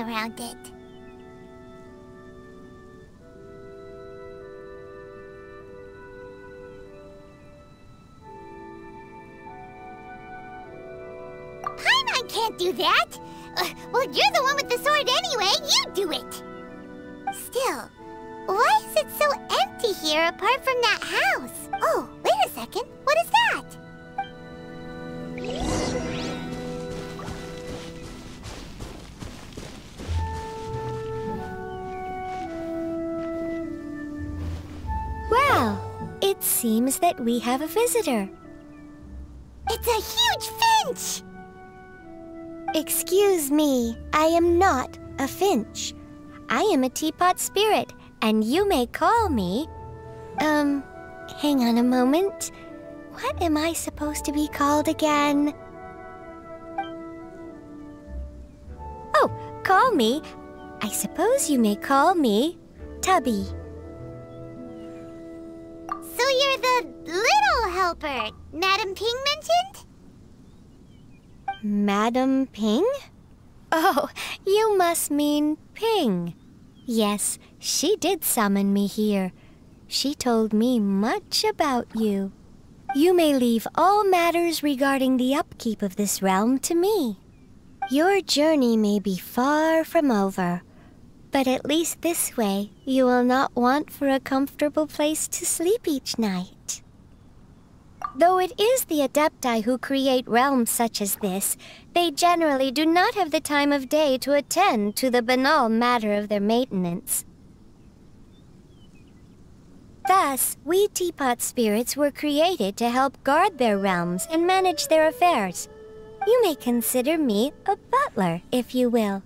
around it. Paimon can't do that! Well, you're the one with the sword anyway. You do it! Still, why is it so empty here apart from that house? Oh, wait a second. What is that? Well, it seems that we have a visitor. It's a huge finch! Excuse me, I am not a finch. I am a teapot spirit, and you may call me... hang on a moment. What am I supposed to be called again? Oh, call me. I suppose you may call me Tubby. So you're the little helper Madam Ping mentioned? Madam Ping? Oh, you must mean Ping. Yes, she did summon me here. She told me much about you. You may leave all matters regarding the upkeep of this realm to me. Your journey may be far from over, but at least this way you will not want for a comfortable place to sleep each night. Though it is the Adepti who create realms such as this, they generally do not have the time of day to attend to the banal matter of their maintenance. Thus, we teapot spirits were created to help guard their realms and manage their affairs. You may consider me a butler, if you will.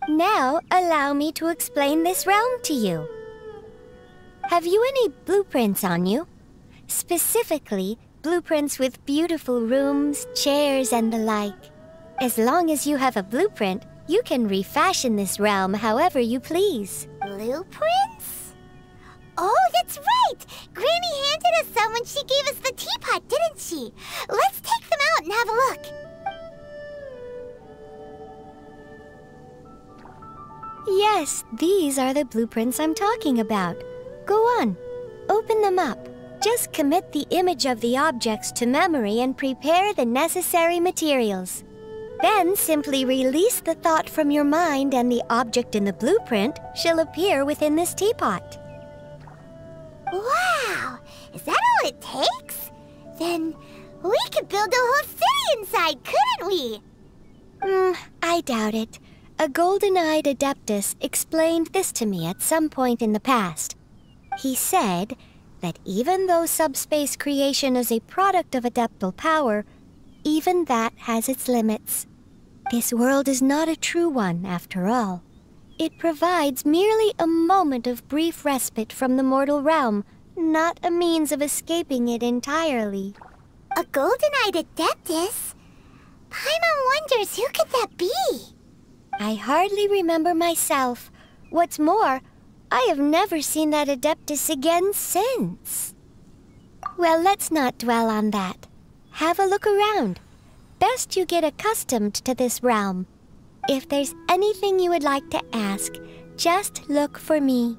Now, allow me to explain this realm to you. Have you any blueprints on you? Specifically, blueprints with beautiful rooms, chairs, and the like. As long as you have a blueprint, you can refashion this realm however you please. Blueprints? Oh, that's right! Granny handed us some when she gave us the teapot, didn't she? Let's take them out and have a look. Yes, these are the blueprints I'm talking about. Go on, open them up. Just commit the image of the objects to memory and prepare the necessary materials. Then simply release the thought from your mind and the object in the blueprint shall appear within this teapot. Wow! Is that all it takes? Then we could build a whole city inside, couldn't we? I doubt it. A golden-eyed adeptus explained this to me at some point in the past. He said that even though subspace creation is a product of adeptal power, even that has its limits. This world is not a true one, after all. It provides merely a moment of brief respite from the mortal realm, not a means of escaping it entirely. A golden-eyed adeptus? Paimon wonders who could that be? I hardly remember myself. What's more, I have never seen that adeptus again since. Well, let's not dwell on that. Have a look around. Best you get accustomed to this realm. If there's anything you would like to ask, just look for me.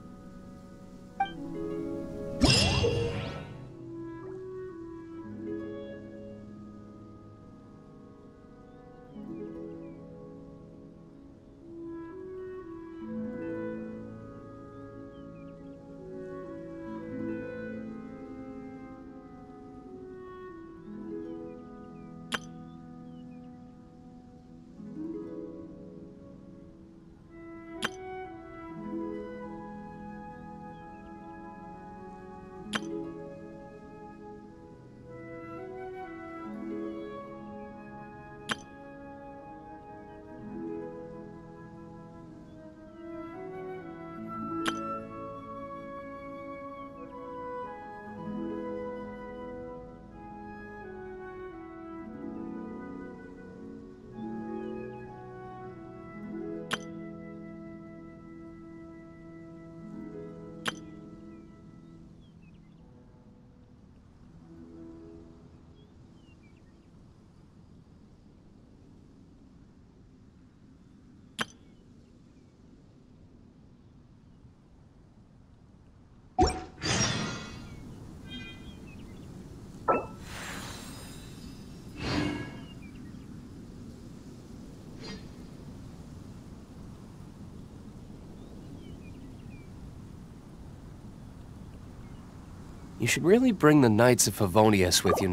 You should really bring the Knights of Favonius with you.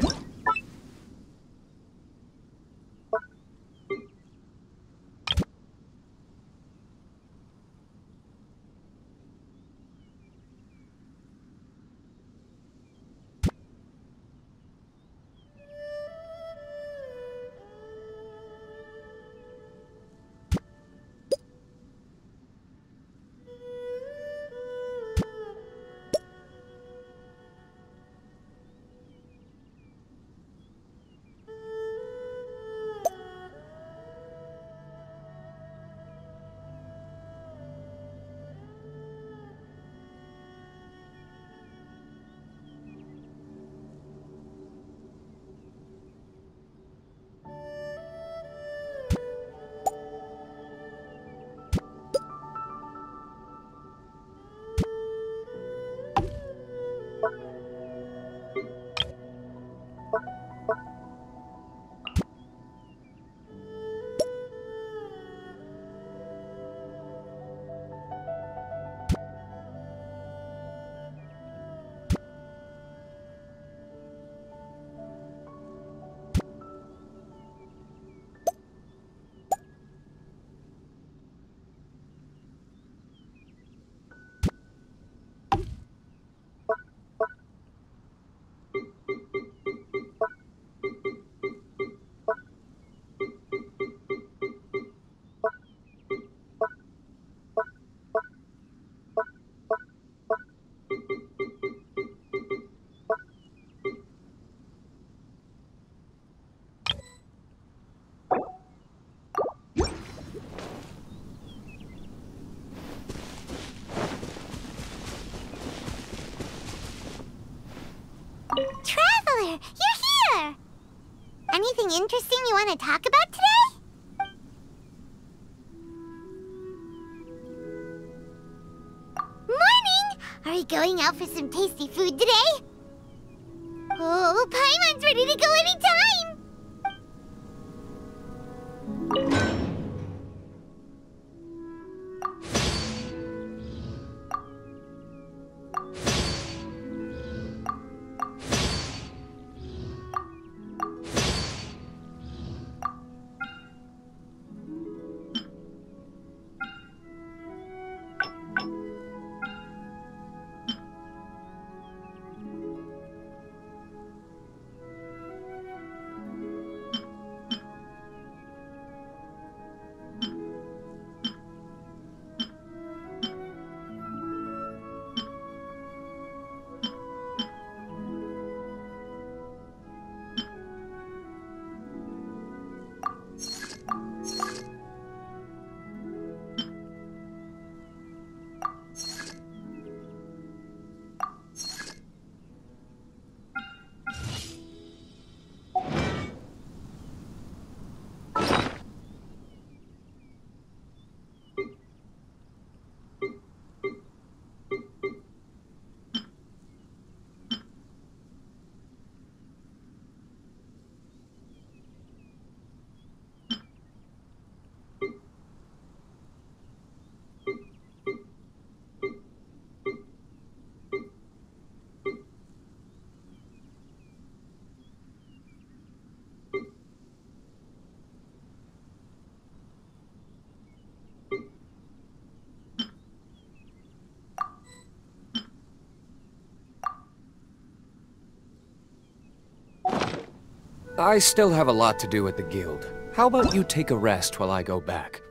Traveler, you're here! Anything interesting you want to talk about today? Morning! Are we going out for some tasty food today? Oh, Paimon's ready to go anytime! I still have a lot to do at the guild. How about you take a rest while I go back?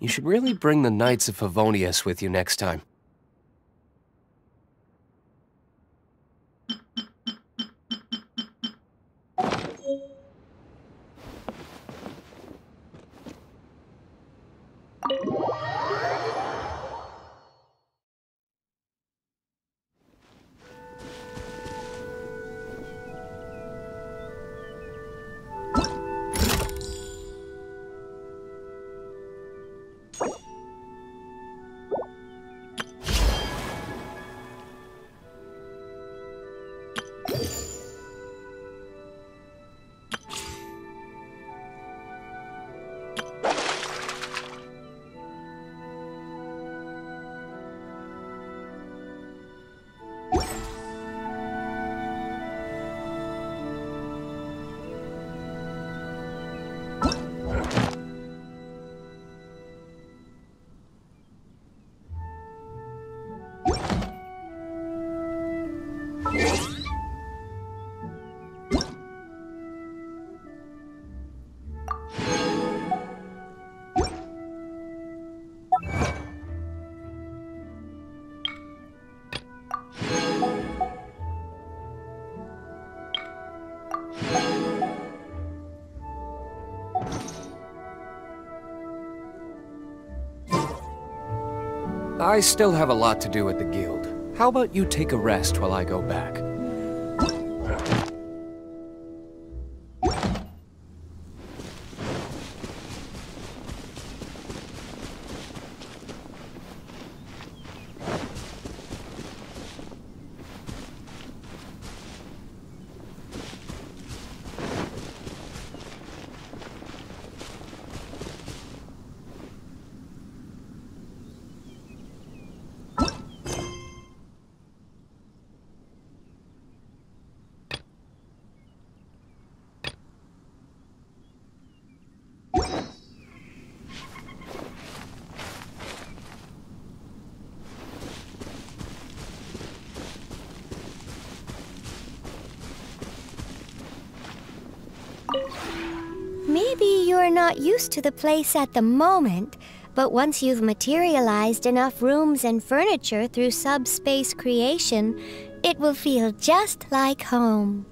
You should really bring the Knights of Favonius with you next time. I still have a lot to do at the guild. How about you take a rest while I go back? Maybe you're not used to the place at the moment, but once you've materialized enough rooms and furniture through subspace creation, it will feel just like home.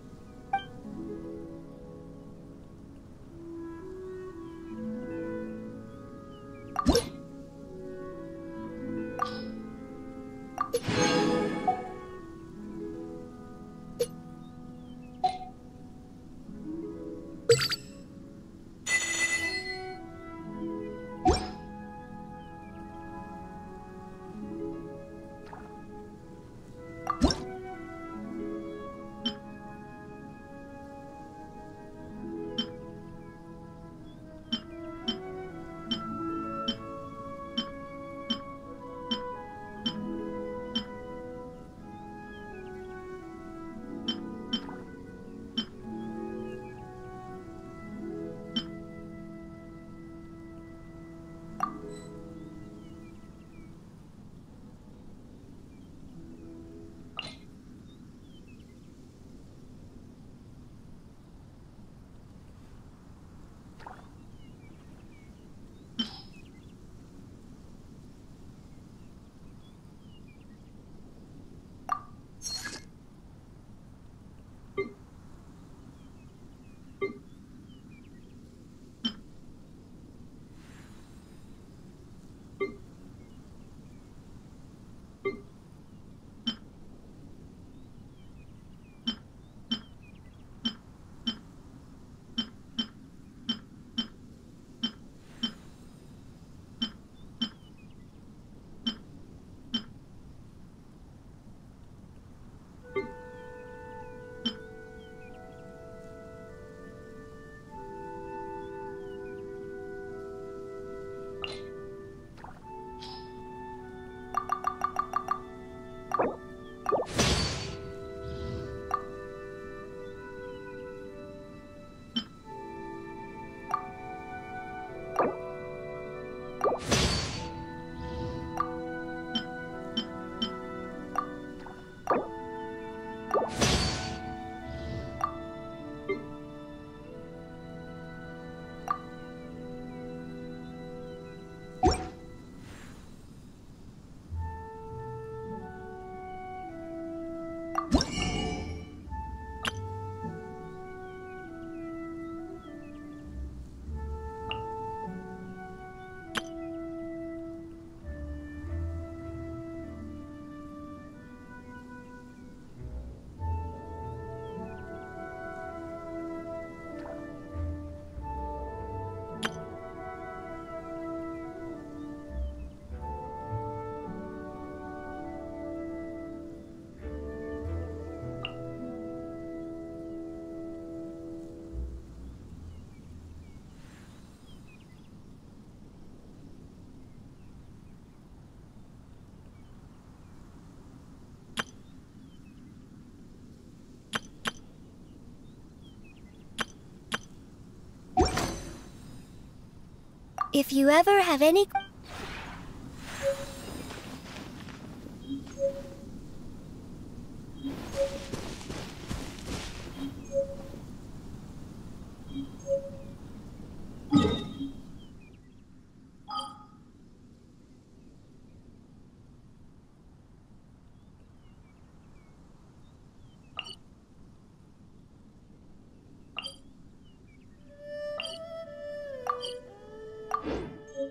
If you ever have any...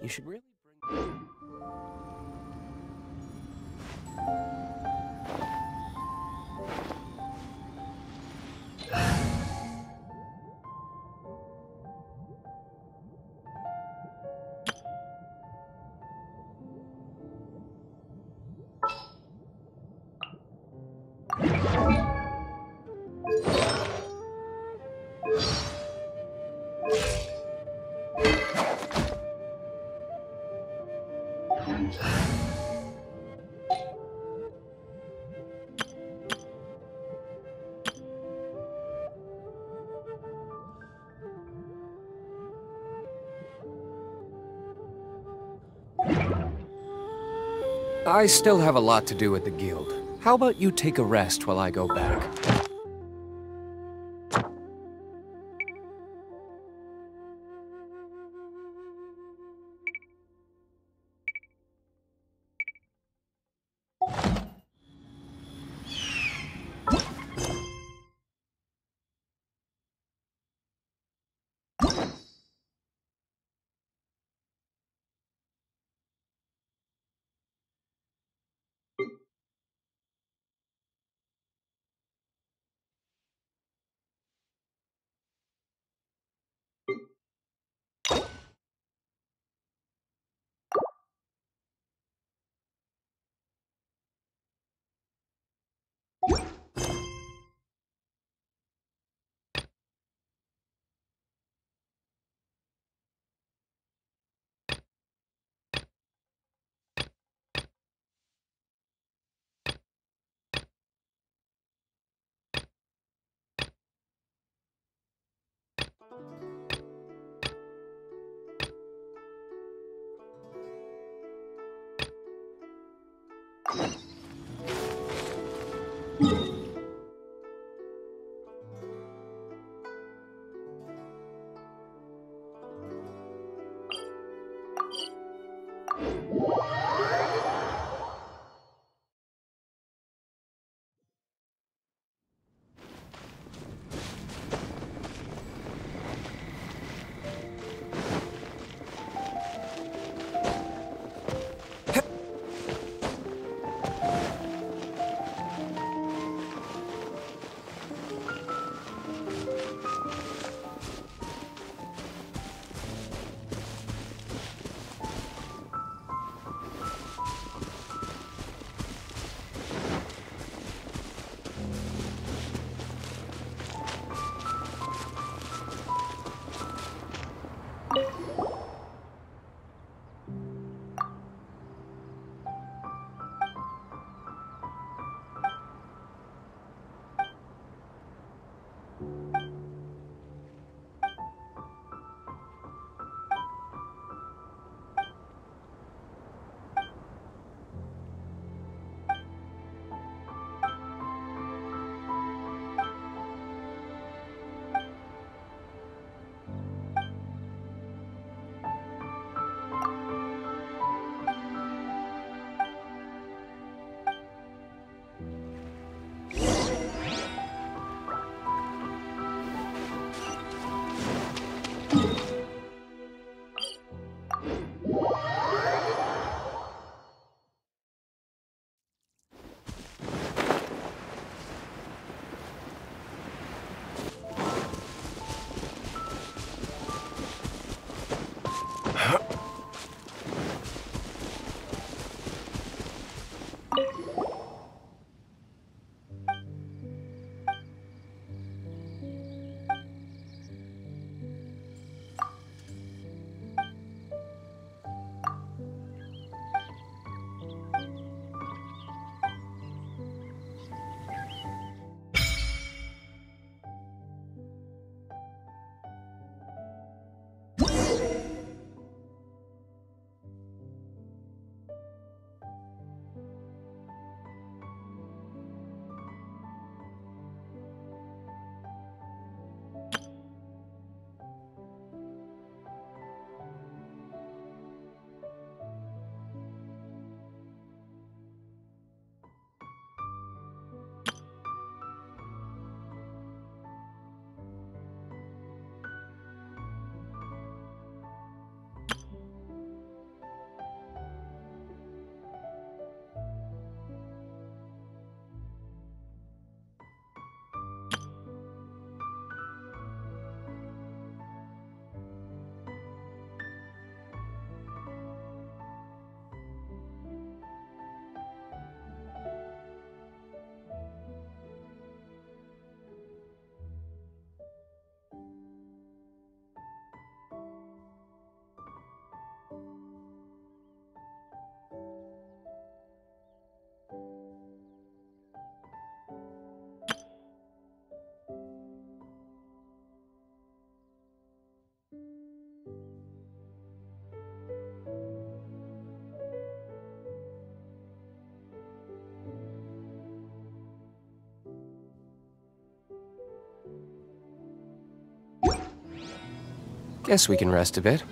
You should really bring... I still have a lot to do at the guild. How about you take a rest while I go back? Guess we can rest a bit.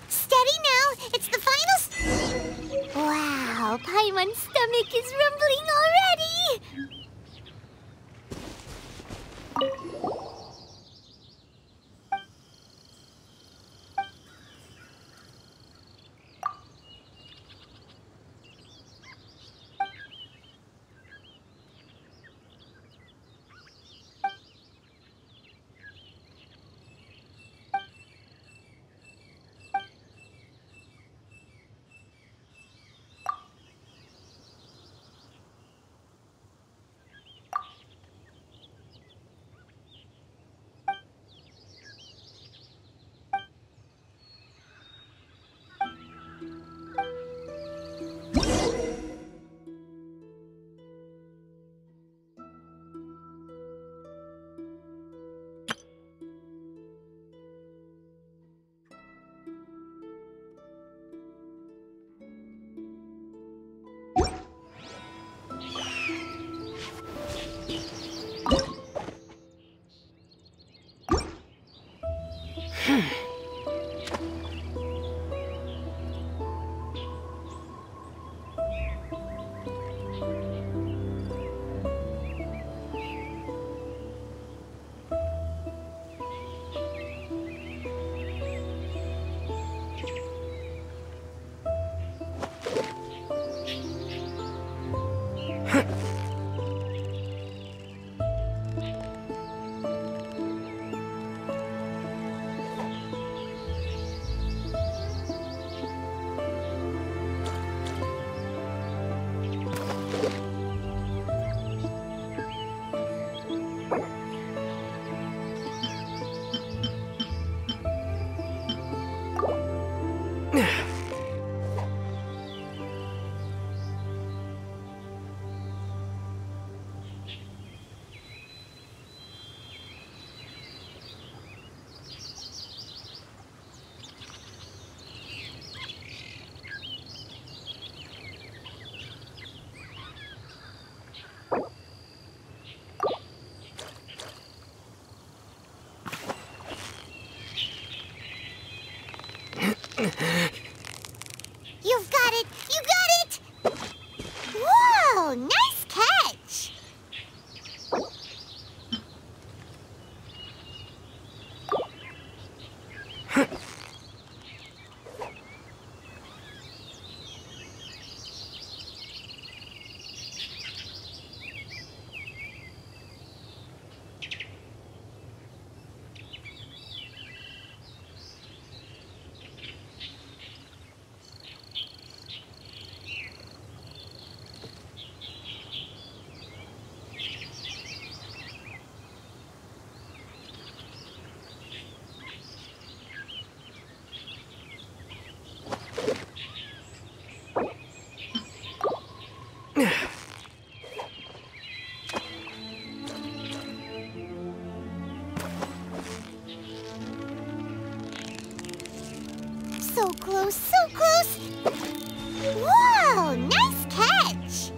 Steady now! It's the final... Wow, Paimon's stomach is rumbling already! You've got it! You got it! Whoa! Nice catch! So close, so close! Whoa! Nice catch!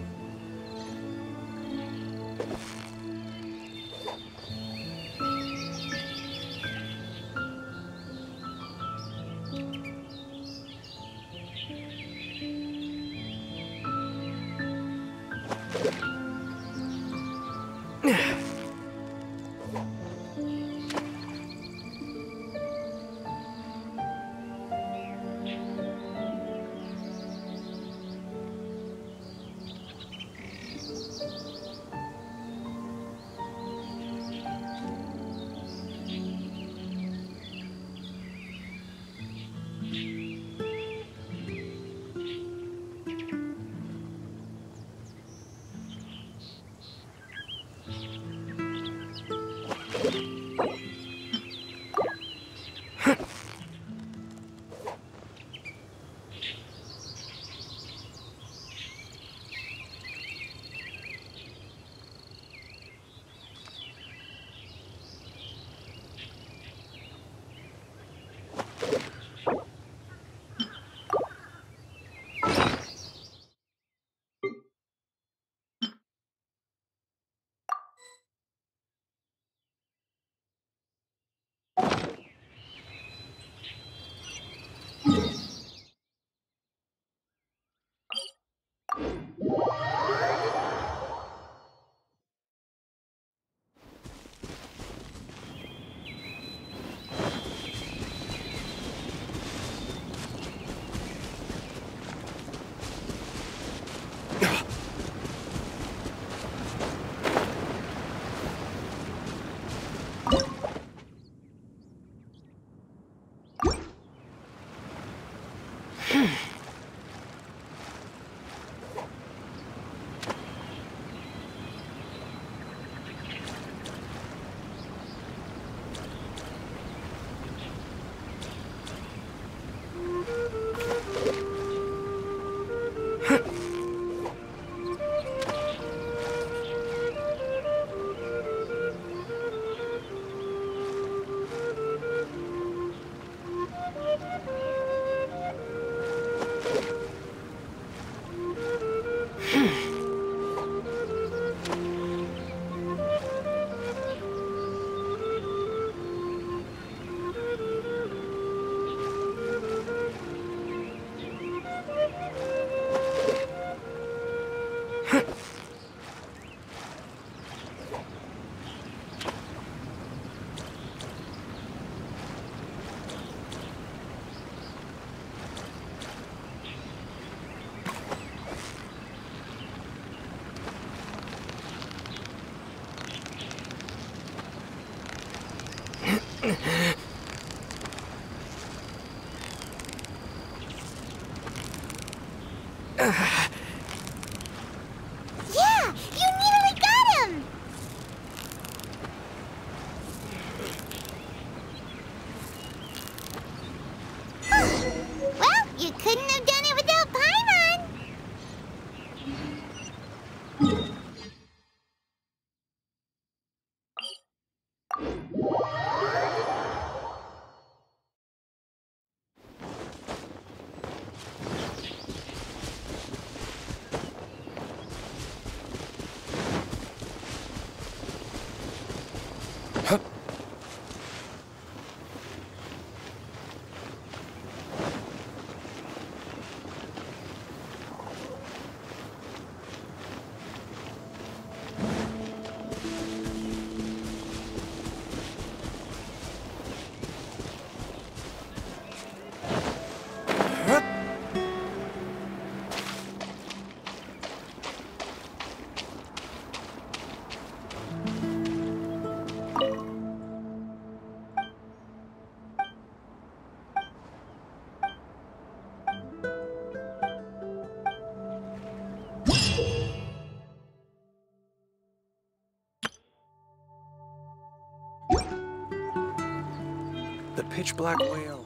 Yeah, you nearly got him! Well, you couldn't have done it without Paimon! The pitch black whale.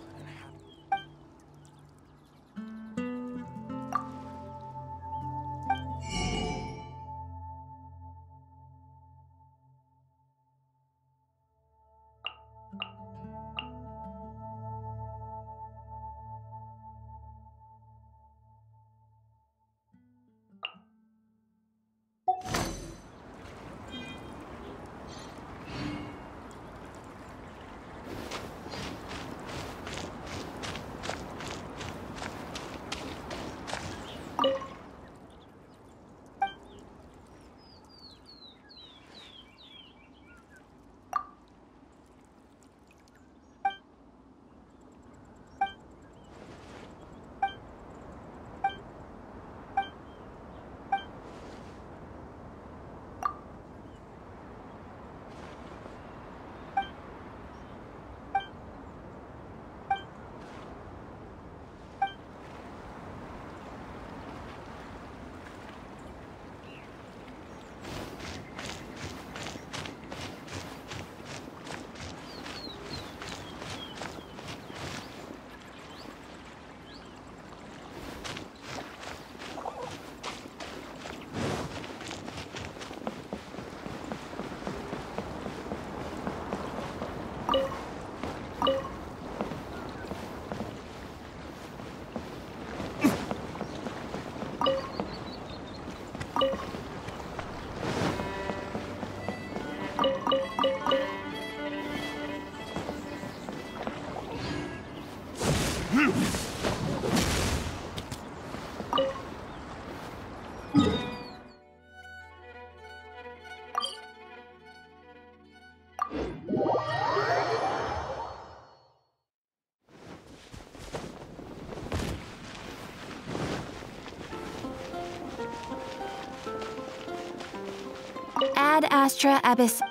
Ad Astra Abyss.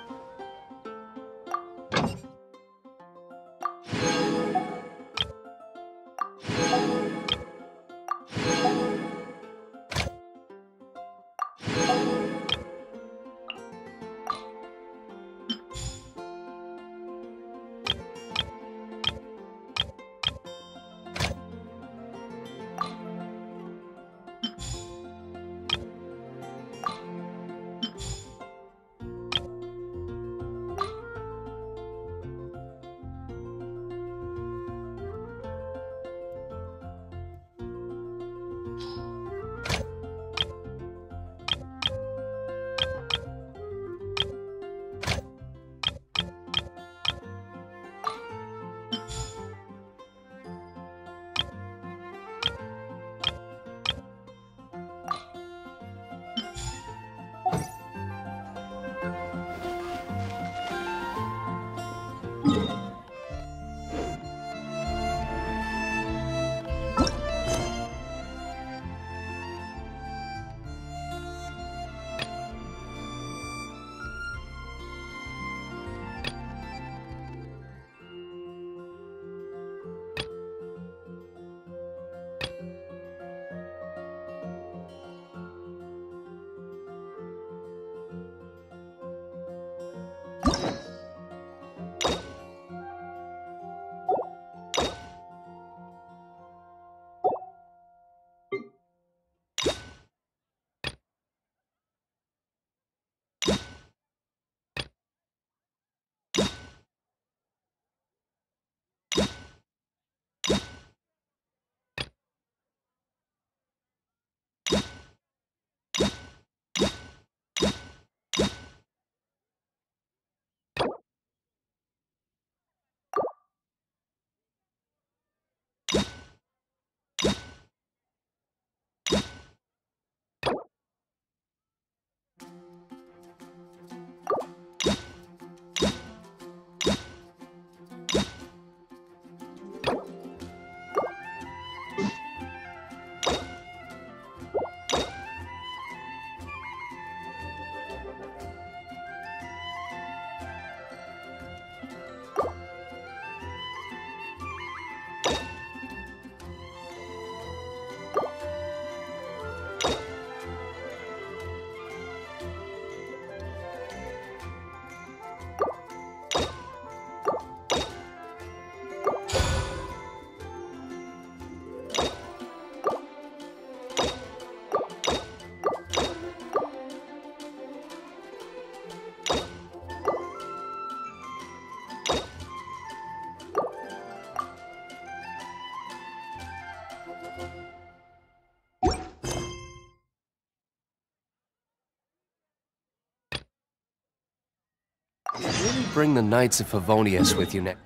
Really bring the Knights of Favonius with you next.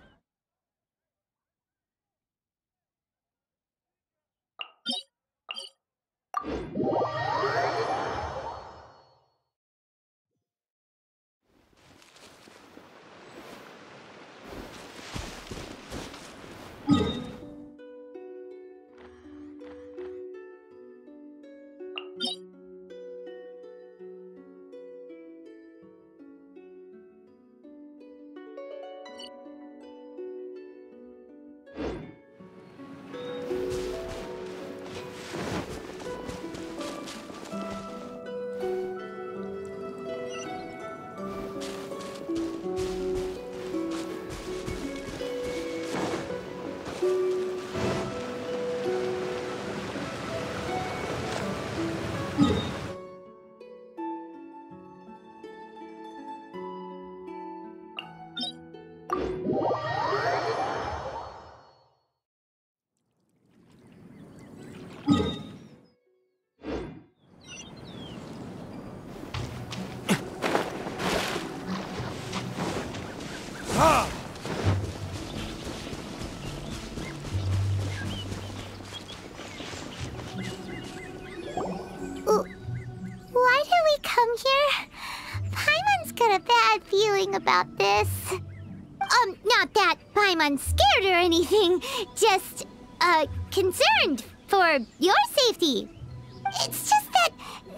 Why did we come here? Paimon's got a bad feeling about this. Not that Paimon's scared or anything, just, concerned for your safety. It's just that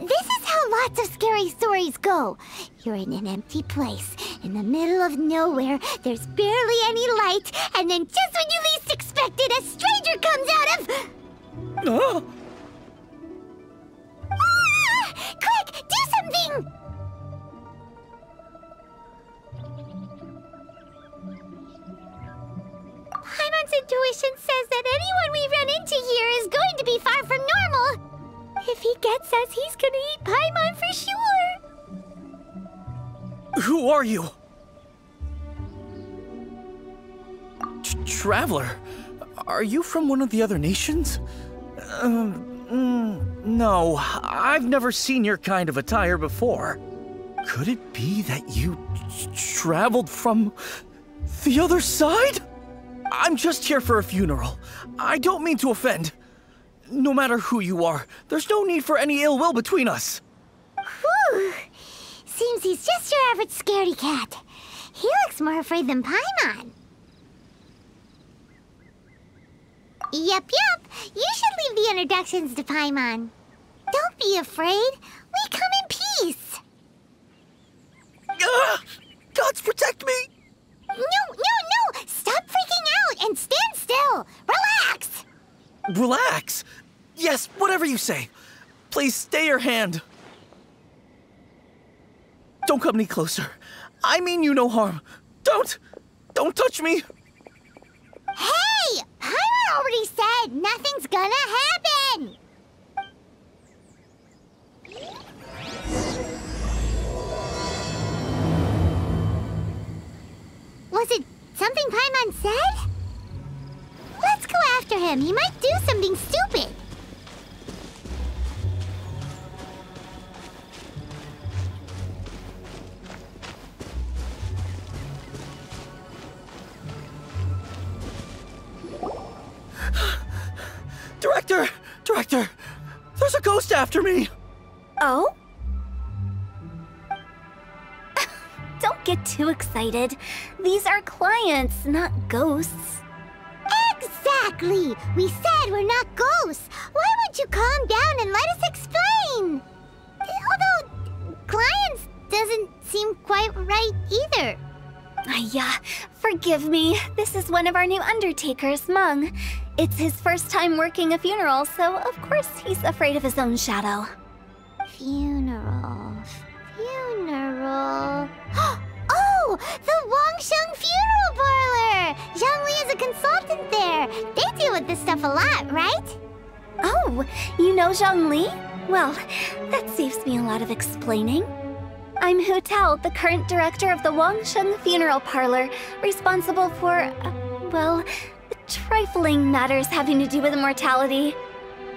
this is how lots of scary stories go. You're in an empty place, in the middle of nowhere, there's barely any light, and then just when you least expect it, a stranger comes out of... Oh! Quick, do something! Paimon's intuition says that anyone we run into here is going to be far from normal. If he gets us, he's gonna eat Paimon for sure. Who are you? Traveler? Are you from one of the other nations? No, I've never seen your kind of attire before. Could it be that you traveled from the other side? I'm just here for a funeral. I don't mean to offend. No matter who you are, there's no need for any ill will between us. Whew. Seems he's just your average scaredy cat. He looks more afraid than Paimon. Yep. You should leave the introductions to Paimon. Don't be afraid. We come in peace. Gods protect me! No! Stop freaking out and stand still. Relax. Relax? Yes, whatever you say. Please stay your hand. Don't come any closer. I mean you no harm. Don't touch me. Hey! Paimon already said nothing's gonna happen! Was it something Paimon said? Let's go after him. He might do something stupid. Director! There's a ghost after me! Oh? Don't get too excited. These are clients, not ghosts. Exactly! We said we're not ghosts. Why won't you calm down and let us explain? Although, clients doesn't seem quite right either. Yeah, forgive me. This is one of our new undertakers, Mung. It's his first time working a funeral, so of course he's afraid of his own shadow. Funeral. Oh! The Wangsheng Funeral Parlor! Zhongli is a consultant there. They deal with this stuff a lot, right? Oh, you know Zhongli? Well, that saves me a lot of explaining. I'm Hu Tao, the current director of the Wangsheng Funeral Parlor, responsible for, trifling matters having to do with immortality.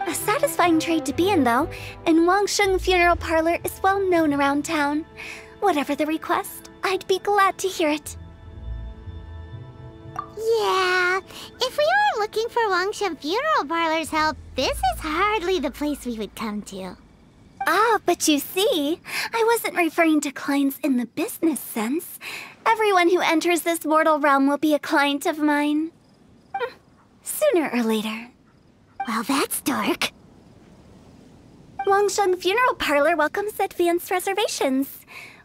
A satisfying trade to be in, though, and Wangsheng Funeral Parlor is well known around town. Whatever the request, I'd be glad to hear it. Yeah, if we were looking for Wangshan Funeral Parlor's help, this is hardly the place we would come to. Ah, but you see, I wasn't referring to clients in the business sense. Everyone who enters this mortal realm will be a client of mine. Sooner or later. Well, that's dark. Wangshan Funeral Parlor welcomes advanced reservations.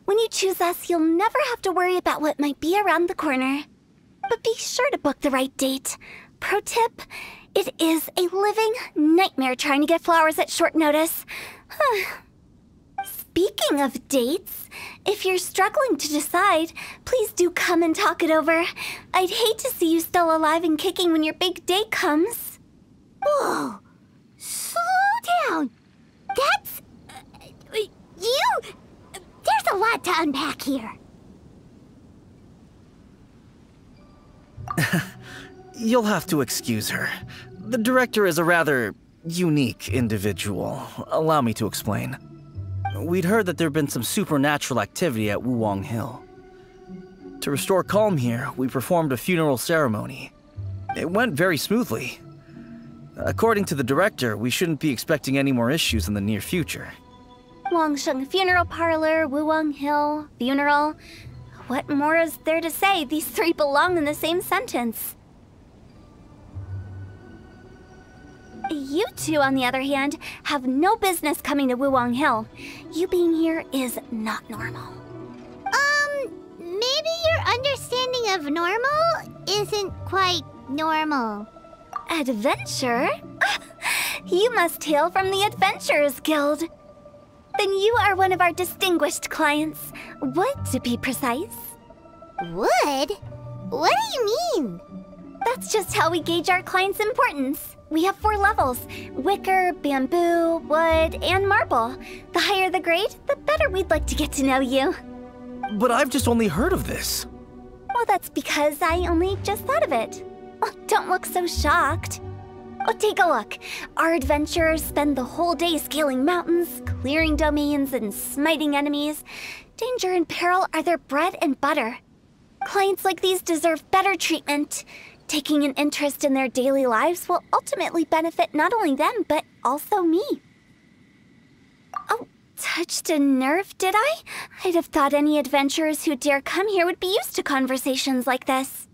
When you choose us, you'll never have to worry about what might be around the corner. But be sure to book the right date. Pro tip, it is a living nightmare trying to get flowers at short notice. Speaking of dates, if you're struggling to decide, please do come and talk it over. I'd hate to see you still alive and kicking when your big day comes. Whoa! Slow down! That's... There's a lot to unpack here. You'll have to excuse her. The director is a rather unique individual. Allow me to explain. We'd heard that there'd been some supernatural activity at Wuwang Hill. To restore calm here, we performed a funeral ceremony. It went very smoothly. According to the director, we shouldn't be expecting any more issues in the near future. Wangshan Funeral Parlor, Wuwang Hill, funeral. What more is there to say? These three belong in the same sentence. You two, on the other hand, have no business coming to Wuwang Hill. You being here is not normal. Maybe your understanding of normal isn't quite normal. Adventure? You must hail from the Adventurers Guild. Then you are one of our distinguished clients. Wood, to be precise. Wood? What do you mean? That's just how we gauge our clients' importance. We have 4 levels: wicker, bamboo, wood, and marble. The higher the grade, the better we'd like to get to know you. But I've just only heard of this. Well, that's because I only just thought of it. Oh, don't look so shocked. Oh, take a look. Our adventurers spend the whole day scaling mountains, clearing domains, and smiting enemies. Danger and peril are their bread and butter. Clients like these deserve better treatment. Taking an interest in their daily lives will ultimately benefit not only them, but also me. Oh, touched a nerve, did I? I'd have thought any adventurers who dare come here would be used to conversations like this.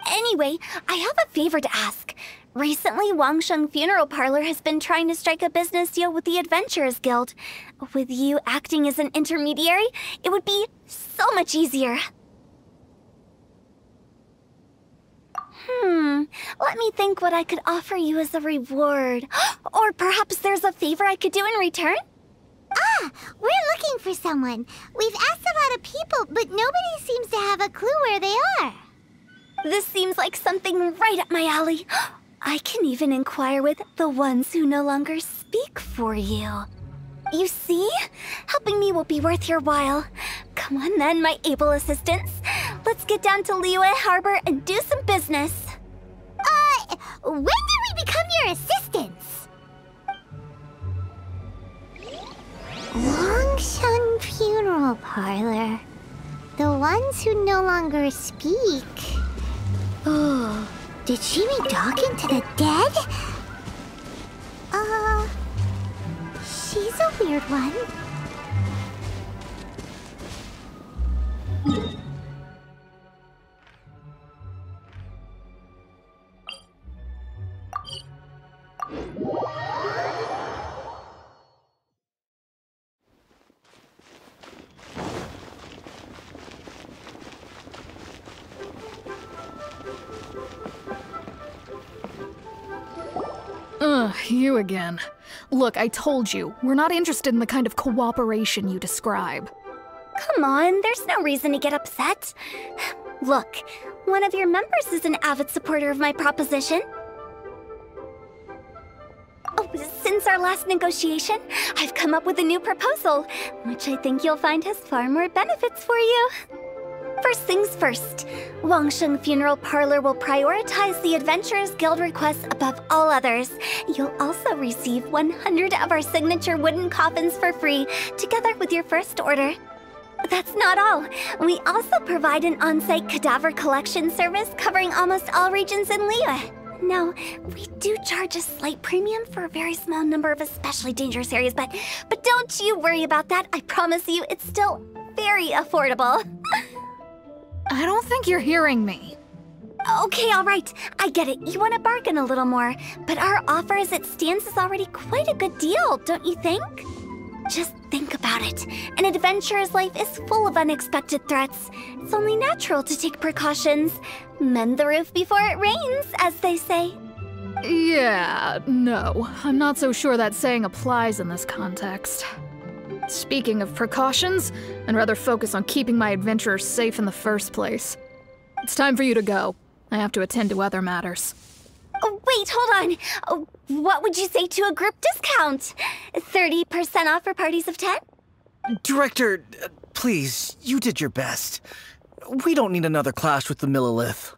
Anyway, I have a favor to ask. Recently, Wangshan Funeral Parlor has been trying to strike a business deal with the Adventurers Guild. With you acting as an intermediary, it would be so much easier. Let me think what I could offer you as a reward. Or perhaps there's a favor I could do in return? Ah, we're looking for someone. We've asked a lot of people, but nobody seems to have a clue where they are. This seems like something right up my alley. I can even inquire with the ones who no longer speak for you. You see? Helping me will be worth your while. Come on then, my able assistants. Let's get down to Liyue Harbor and do some business. When did we become your assistants? Wangshan Funeral Parlor. The ones who no longer speak. Oh, did she mean talking to the dead? She's a weird one. You again. Look, I told you, we're not interested in the kind of cooperation you describe. Come on, there's no reason to get upset. Look, one of your members is an avid supporter of my proposition. Oh, since our last negotiation, I've come up with a new proposal, which I think you'll find has far more benefits for you. First things first, Wangshan Funeral Parlor will prioritize the Adventurers Guild requests above all others. You'll also receive 100 of our signature wooden coffins for free, together with your first order. That's not all. We also provide an on-site cadaver collection service covering almost all regions in Liyue. Now, we do charge a slight premium for a very small number of especially dangerous areas, but don't you worry about that. I promise you, it's still very affordable. I don't think you're hearing me. Okay, all right. I get it. You want to bargain a little more, but our offer as it stands is already quite a good deal, don't you think? Just think about it. An adventurer's life is full of unexpected threats. It's only natural to take precautions. Mend the roof before it rains, as they say. Yeah, no. I'm not so sure that saying applies in this context. Speaking of precautions, I'd rather focus on keeping my adventurers safe in the first place. It's time for you to go. I have to attend to other matters. Oh, wait, hold on. Oh, what would you say to a group discount? 30% off for parties of 10? Director, please, you did your best. We don't need another clash with the Millilith.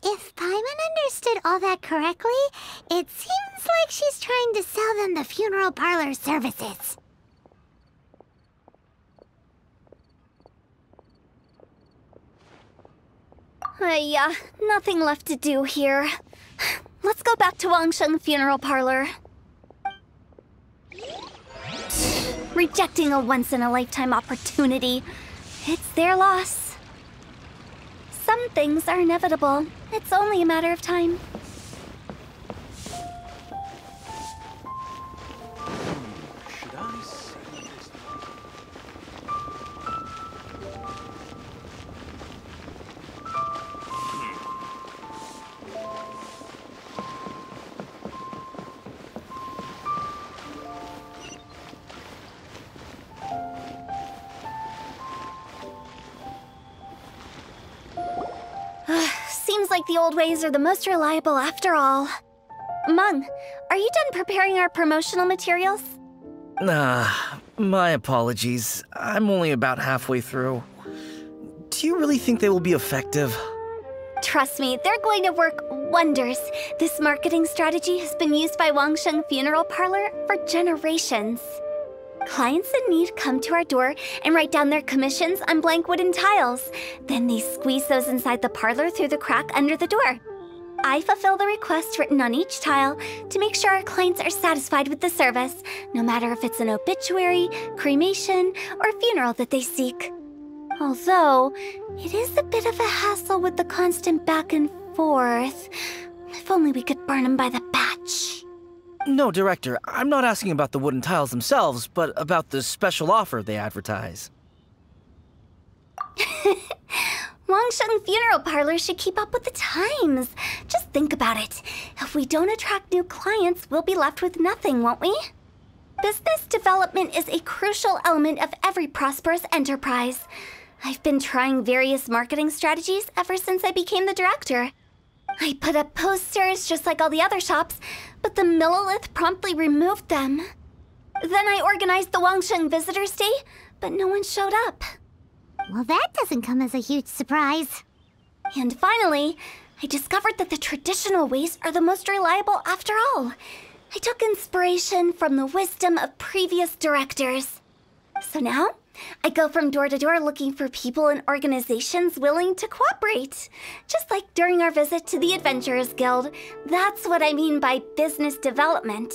If Paimon understood all that correctly, it seems like she's trying to sell them the funeral parlor services. Yeah, nothing left to do here. Let's go back to Wangsheng Funeral Parlor. Rejecting a once-in-a-lifetime opportunity. It's their loss. Some things are inevitable. It's only a matter of time. Should I say this? Seems like the old ways are the most reliable after all. Meng, are you done preparing our promotional materials? My apologies. I'm only about halfway through. Do you really think they will be effective? Trust me, they're going to work wonders. This marketing strategy has been used by Wangsheng Funeral Parlor for generations. Clients in need come to our door and write down their commissions on blank wooden tiles. Then they squeeze those inside the parlor through the crack under the door. I fulfill the requests written on each tile to make sure our clients are satisfied with the service, no matter if it's an obituary, cremation, or funeral that they seek. Although, it is a bit of a hassle with the constant back and forth. If only we could burn them by the batch. No, Director, I'm not asking about the wooden tiles themselves, but about the special offer they advertise. Wangsheng Funeral Parlor should keep up with the times. Just think about it. If we don't attract new clients, we'll be left with nothing, won't we? Business development is a crucial element of every prosperous enterprise. I've been trying various marketing strategies ever since I became the director. I put up posters just like all the other shops, but the Millilith promptly removed them. Then I organized the Wangsheng Visitors Day, but no one showed up. Well, that doesn't come as a huge surprise. And finally, I discovered that the traditional ways are the most reliable after all. I took inspiration from the wisdom of previous directors. So now, I go from door to door looking for people and organizations willing to cooperate. Just like during our visit to the Adventurers Guild. That's what I mean by business development.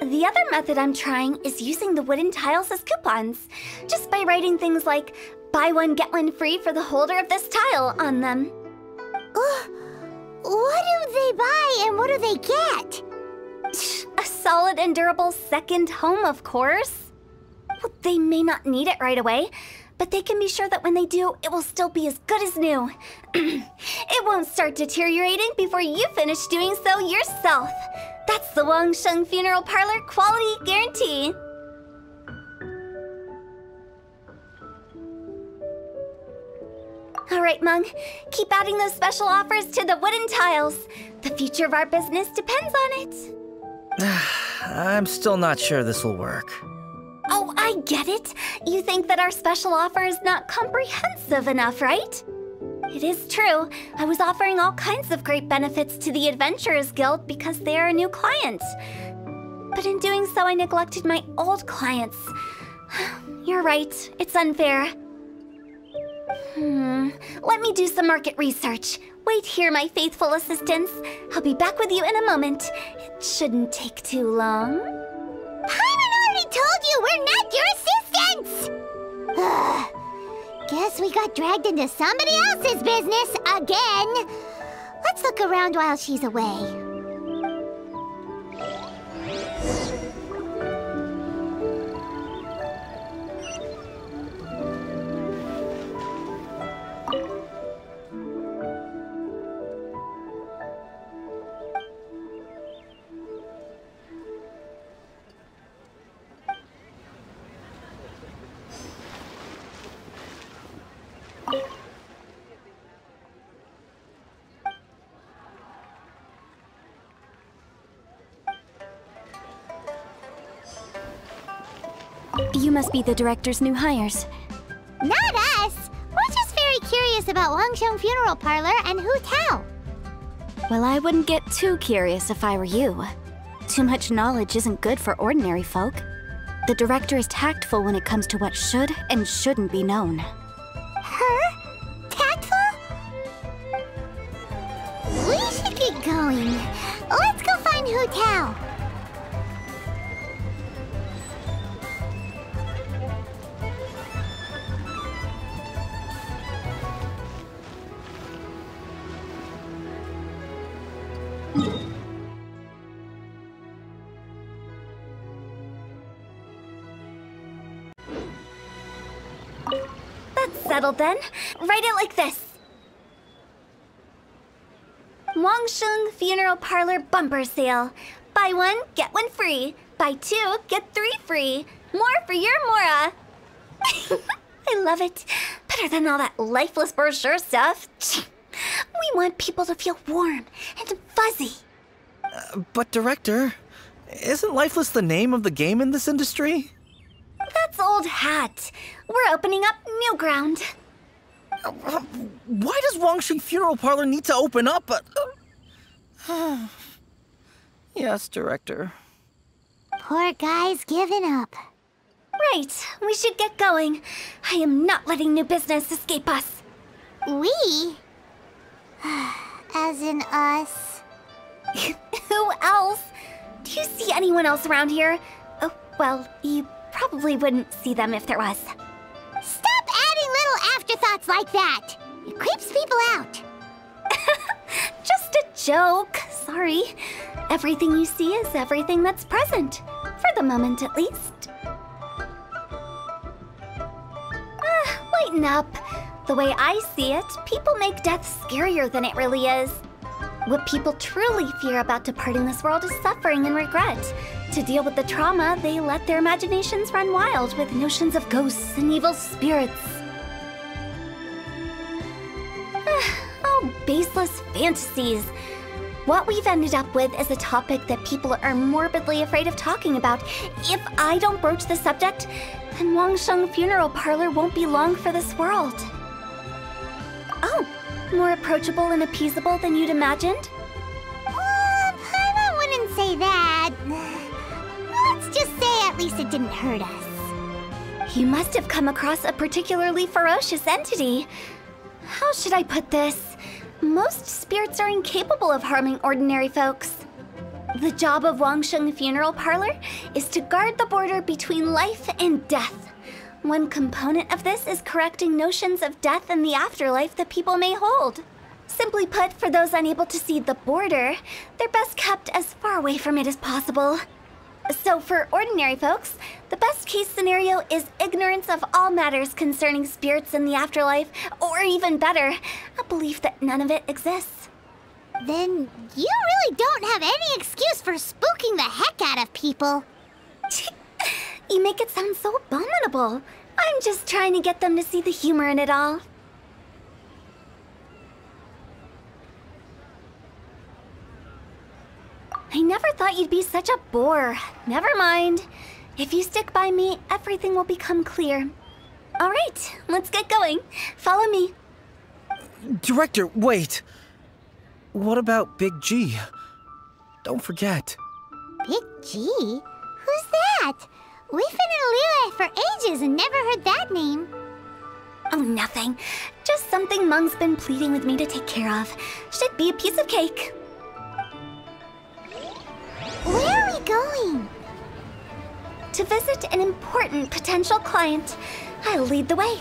The other method I'm trying is using the wooden tiles as coupons. Just by writing things like, buy one, get one free for the holder of this tile on them. What do they buy and what do they get? A solid and durable second home, of course. Well, they may not need it right away, but they can be sure that when they do, it will still be as good as new. It won't start deteriorating before you finish doing so yourself. That's the Wangsheng Funeral Parlor quality guarantee. All right, Meng, keep adding those special offers to the wooden tiles. The future of our business depends on it. I'm still not sure this will work. Oh, I get it. You think that our special offer is not comprehensive enough, right? It is true. I was offering all kinds of great benefits to the Adventurers Guild because they are a new client. But in doing so, I neglected my old clients. You're right. It's unfair. Let me do some market research. Wait here, my faithful assistants. I'll be back with you in a moment. It shouldn't take too long. Paimon already told you we're not your assistants! Guess we got dragged into somebody else's business again. Let's look around while she's away. You must be the director's new hires. Not us! We're just very curious about Wangsheng Funeral Parlor and Hu Tao. Well, I wouldn't get too curious if I were you. Too much knowledge isn't good for ordinary folk. The director is tactful when it comes to what should and shouldn't be known. Her? Tactful? We should get going. Let's go find Hu Tao. That's settled then. Write it like this. Wangsheng Funeral Parlor Bumper Sale. Buy one, get one free. Buy two, get three free. More for your Mora. I love it. Better than all that lifeless brochure stuff. We want people to feel warm and fuzzy. But Director, isn't Lifeless the name of the game in this industry? That's old hat. We're opening up new ground. Why does Wangsheng Funeral Parlor need to open up? Yes, Director. Poor guy's given up. Right, we should get going. I am not letting new business escape us. We? As in us. Who else? Do you see anyone else around here? Oh, well, you probably wouldn't see them if there was. Stop adding little afterthoughts like that! It creeps people out. Just a joke. Sorry. Everything you see is everything that's present. For the moment, at least. Lighten up. The way I see it, people make death scarier than it really is. What people truly fear about departing this world is suffering and regret. To deal with the trauma, they let their imaginations run wild with notions of ghosts and evil spirits. Oh, baseless fantasies. What we've ended up with is a topic that people are morbidly afraid of talking about. If I don't broach the subject, then Wangsheng Funeral Parlor won't be long for this world. Oh, more approachable and appeasable than you'd imagined? Paimon wouldn't say that. Let's just say at least it didn't hurt us. You must have come across a particularly ferocious entity. How should I put this? Most spirits are incapable of harming ordinary folks. The job of Wangsheng Funeral Parlor is to guard the border between life and death. One component of this is correcting notions of death and the afterlife that people may hold. Simply put, for those unable to see the border, they're best kept as far away from it as possible. So for ordinary folks, the best case scenario is ignorance of all matters concerning spirits in the afterlife, or even better, a belief that none of it exists. Then you really don't have any excuse for spooking the heck out of people. You make it sound so abominable. I'm just trying to get them to see the humor in it all. I never thought you'd be such a bore. Never mind. If you stick by me, everything will become clear. All right, let's get going. Follow me. Director, wait. What about Big G? Don't forget. Big G? Who's that? We've been in Liyue life for ages and never heard that name. Oh, nothing. Just something Mung's been pleading with me to take care of. Should be a piece of cake. Where are we going? To visit an important potential client. I'll lead the way.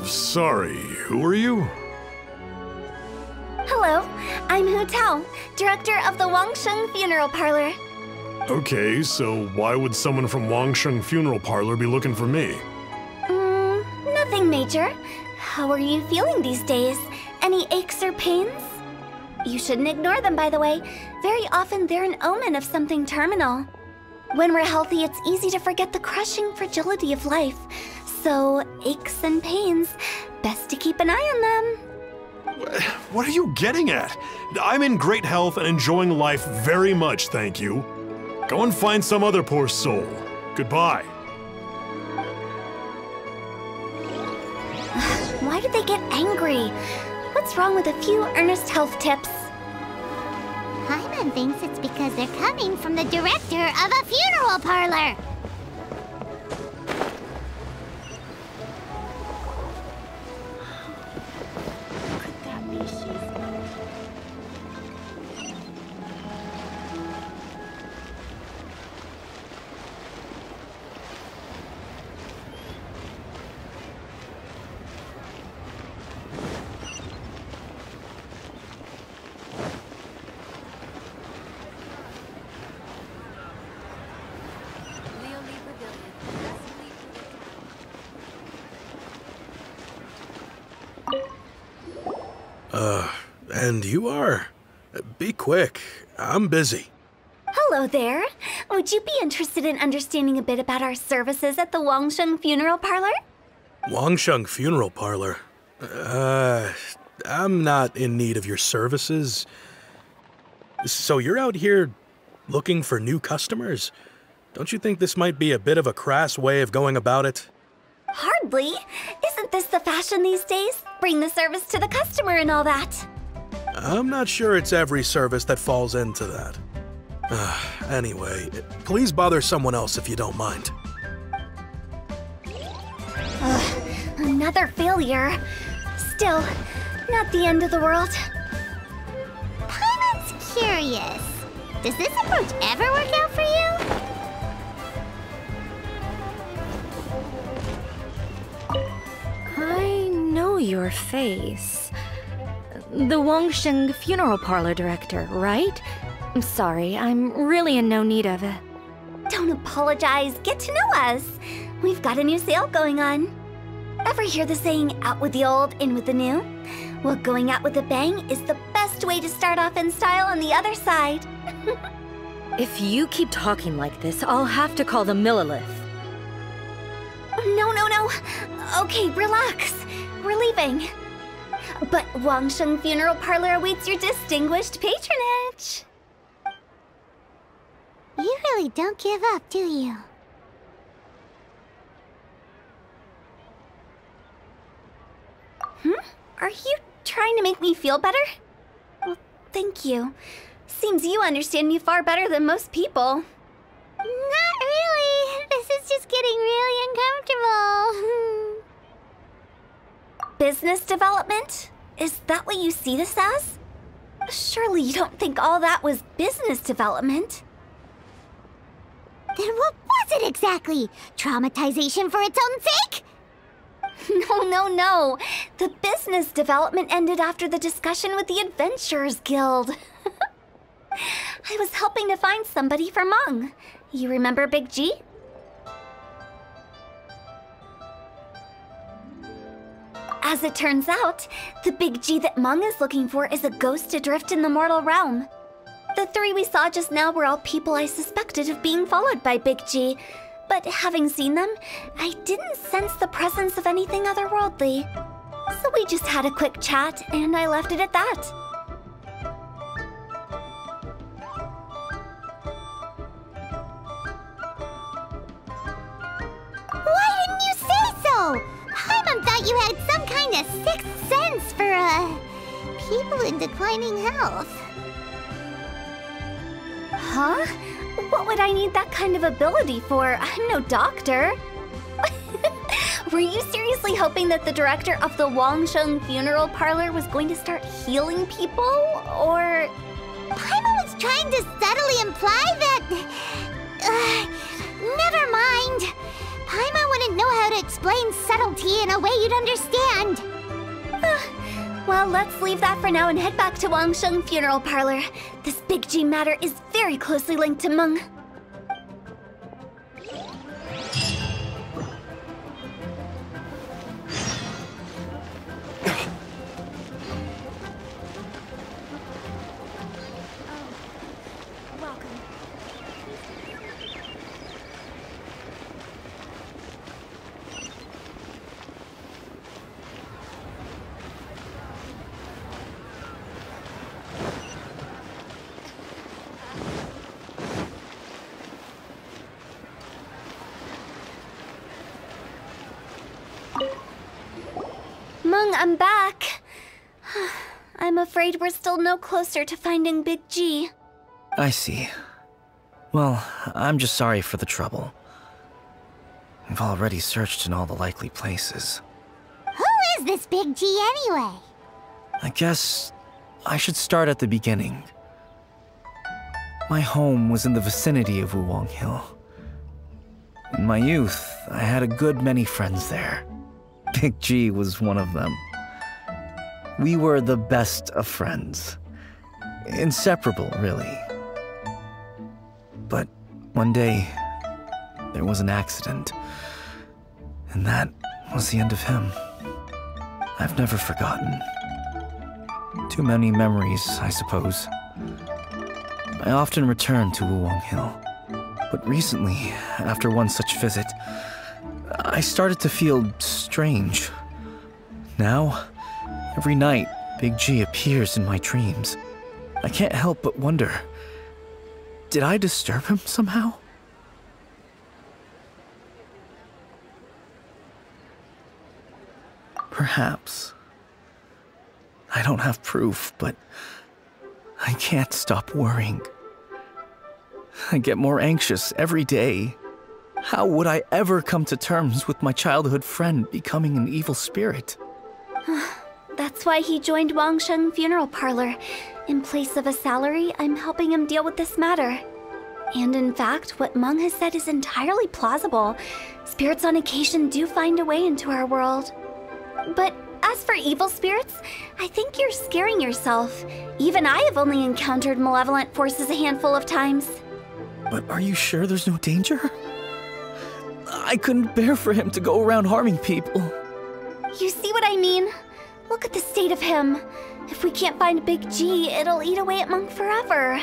Sorry, who are you? Hello, I'm Hu Tao, director of the Wangsheng Funeral Parlor. Okay, so why would someone from Wangsheng Funeral Parlor be looking for me? Nothing major. How are you feeling these days? Any aches or pains? You shouldn't ignore them, by the way. Very often they're an omen of something terminal. When we're healthy, it's easy to forget the crushing fragility of life. So, aches and pains, best to keep an eye on them. What are you getting at? I'm in great health and enjoying life very much, thank you. Go and find some other poor soul. Goodbye. Why did they get angry? What's wrong with a few earnest health tips? Paimon thinks it's because they're coming from the director of a funeral parlor. And you are? Be quick. I'm busy. Hello there. Would you be interested in understanding a bit about our services at the Wangsheng Funeral Parlor? Wangsheng Funeral Parlor? I'm not in need of your services. So you're out here looking for new customers? Don't you think this might be a bit of a crass way of going about it? Hardly. Isn't this the fashion these days? Bring the service to the customer and all that. I'm not sure it's every service that falls into that. Anyway, please bother someone else if you don't mind. Another failure. Still, not the end of the world. Paimon's curious. Does this approach ever work out for you? I know your face. The Wangsheng Funeral Parlor director, right? I'm sorry, I'm really in no need of it. Don't apologize. Get to know us. We've got a new sale going on. Ever hear the saying, out with the old, in with the new? Well, going out with a bang is the best way to start off in style on the other side. If you keep talking like this, I'll have to call the Millilith. No. Okay, relax. We're leaving. But Wangsheng Funeral Parlor awaits your distinguished patronage. You really don't give up, do you? Are you trying to make me feel better? Well, thank you. Seems you understand me far better than most people. Not really. This is just getting really uncomfortable. Business development? Is that what you see this as? Surely you don't think all that was business development. Then what was it exactly? Traumatization for its own sake? No. The business development ended after the discussion with the Adventurers Guild. I was helping to find somebody for Mung. You remember Big G? As it turns out, the Big G that Mung is looking for is a ghost adrift in the mortal realm. The three we saw just now were all people I suspected of being followed by Big G, but having seen them, I didn't sense the presence of anything otherworldly. So we just had a quick chat, and I left it at that. Paimon thought you had some kind of sixth sense for, people in declining health. Huh? What would I need that kind of ability for? I'm no doctor. Were you seriously hoping that the director of the Wangsheng funeral parlor was going to start healing people, or...? Paimon was trying to subtly imply that... never mind. Paimon wouldn't know how to explain subtlety in a way you'd understand. Well, let's leave that for now and head back to Wangsheng funeral parlor. This Big G matter is very closely linked to Meng. Meng, I'm back. I'm afraid we're still no closer to finding Big G. I see. Well, I'm just sorry for the trouble. We've already searched in all the likely places. Who is this Big G anyway? I guess I should start at the beginning. My home was in the vicinity of Wuwang Hill. In my youth, I had a good many friends there. Big G was one of them. We were the best of friends. Inseparable, really. But one day, there was an accident. And that was the end of him. I've never forgotten. Too many memories, I suppose. I often return to Wuwang Hill. But recently, after one such visit, I started to feel strange. Now, every night, Big G appears in my dreams. I can't help but wonder, did I disturb him somehow? Perhaps. I don't have proof, but I can't stop worrying. I get more anxious every day. How would I ever come to terms with my childhood friend becoming an evil spirit? That's why he joined Wangsheng funeral parlor. In place of a salary, I'm helping him deal with this matter. And in fact, what Meng has said is entirely plausible. Spirits on occasion do find a way into our world. But as for evil spirits, I think you're scaring yourself. Even I have only encountered malevolent forces a handful of times. But are you sure there's no danger? I couldn't bear for him to go around harming people. You see what I mean? Look at the state of him. If we can't find Big G, it'll eat away at Meng forever.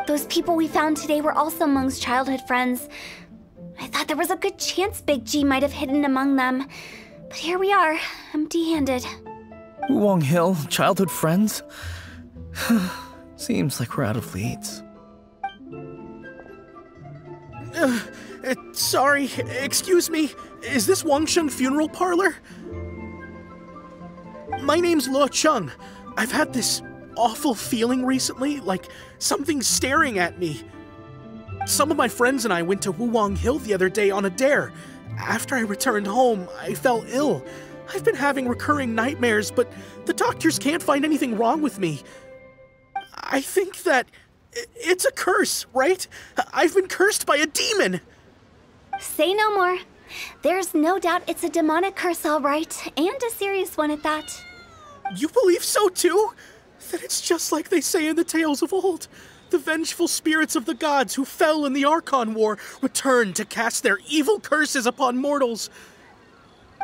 Those people we found today were also Meng's childhood friends. I thought there was a good chance Big G might have hidden among them. But here we are, empty-handed. Wuwang Hill, childhood friends? Seems like we're out of leads. Sorry, excuse me. Is this Wangsheng funeral parlor? My name's Luo Chung. I've had this awful feeling recently, like something's staring at me. Some of my friends and I went to Wuwang Hill the other day on a dare. After I returned home, I fell ill. I've been having recurring nightmares, but the doctors can't find anything wrong with me. I think that it's a curse, right? I've been cursed by a demon. Say no more. There's no doubt it's a demonic curse, all right, and a serious one at that. You believe so too? Then it's just like they say in the tales of old. The vengeful spirits of the gods who fell in the Archon War return to cast their evil curses upon mortals.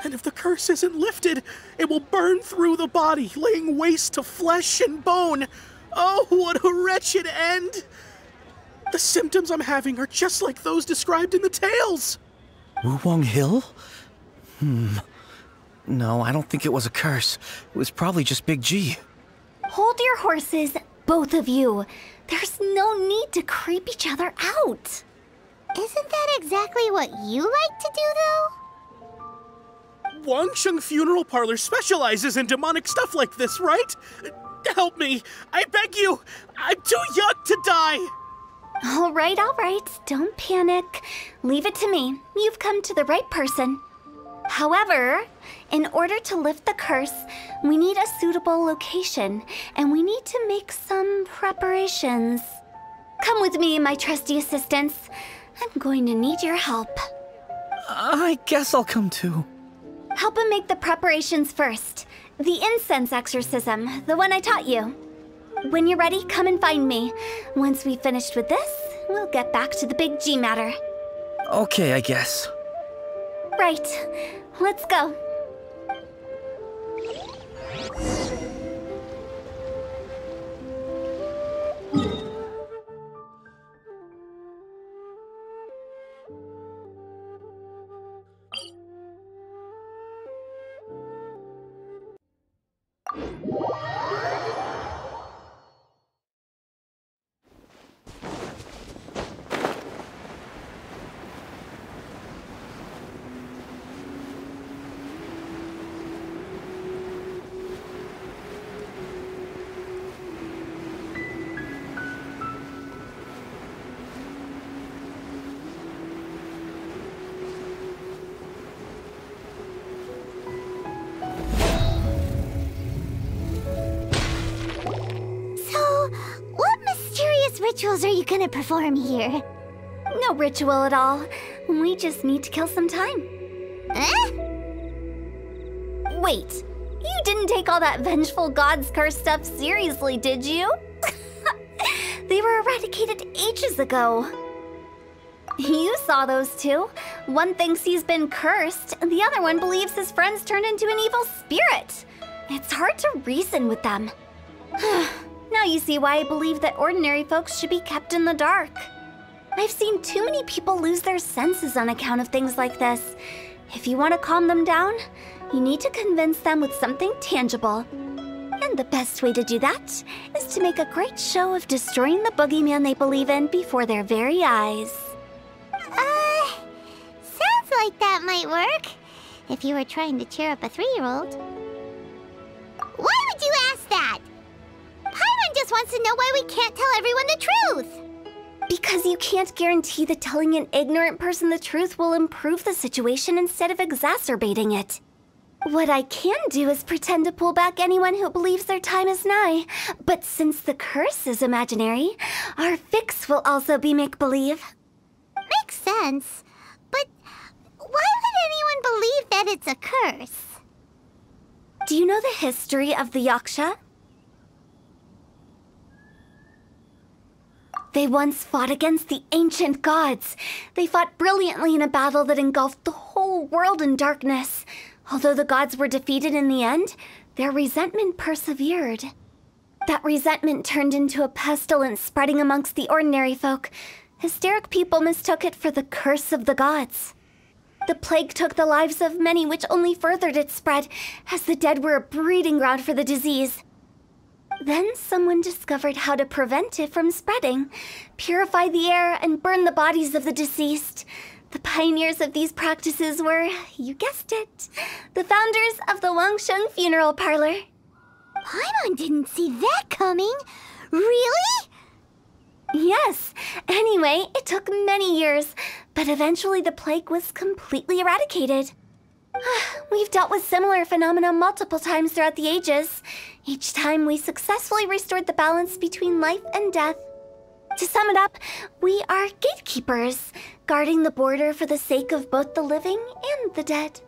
And if the curse isn't lifted, it will burn through the body, laying waste to flesh and bone. Oh, what a wretched end! The symptoms I'm having are just like those described in the tales. Wuwang Hill? No, I don't think it was a curse. It was probably just Big G. Hold your horses, both of you. There's no need to creep each other out. Isn't that exactly what you like to do, though? Wangsheng Funeral Parlor specializes in demonic stuff like this, right? Help me! I beg you! I'm too young to die! All right. Don't panic. Leave it to me. You've come to the right person. However, in order to lift the curse, we need a suitable location, and we need to make some preparations. Come with me, my trusty assistants. I'm going to need your help. I guess I'll come too. Help him make the preparations first. The incense exorcism, the one I taught you. When you're ready, come and find me. Once we've finished with this, we'll get back to the big G matter. Okay, I guess. Right. Let's go. Rituals are you gonna perform here? No ritual at all. We just need to kill some time. Eh? Wait, you didn't take all that vengeful God's curse stuff seriously, did you? They were eradicated ages ago. You saw those two. One thinks he's been cursed, and the other one believes his friends turned into an evil spirit. It's hard to reason with them. Now you see why I believe that ordinary folks should be kept in the dark. I've seen too many people lose their senses on account of things like this. If you want to calm them down, you need to convince them with something tangible. And the best way to do that is to make a great show of destroying the boogeyman they believe in before their very eyes. Sounds like that might work. If you were trying to cheer up a 3-year-old. Why would you ask that? Paimon just wants to know why we can't tell everyone the truth. Because you can't guarantee that telling an ignorant person the truth will improve the situation instead of exacerbating it. What I can do is pretend to pull back anyone who believes their time is nigh. But since the curse is imaginary, our fix will also be make-believe. Makes sense. But why would anyone believe that it's a curse? Do you know the history of the Yaksha? They once fought against the ancient gods. They fought brilliantly in a battle that engulfed the whole world in darkness. Although the gods were defeated in the end, their resentment persevered. That resentment turned into a pestilence spreading amongst the ordinary folk. Hysteric people mistook it for the curse of the gods. The plague took the lives of many, which only furthered its spread, as the dead were a breeding ground for the disease. Then someone discovered how to prevent it from spreading, purify the air, and burn the bodies of the deceased. The pioneers of these practices were, you guessed it, the founders of the Wangsheng Funeral Parlor. Paimon didn't see that coming. Really? Yes. Anyway, it took many years, but eventually the plague was completely eradicated. We've dealt with similar phenomena multiple times throughout the ages. Each time we successfully restored the balance between life and death. To sum it up, we are gatekeepers, guarding the border for the sake of both the living and the dead.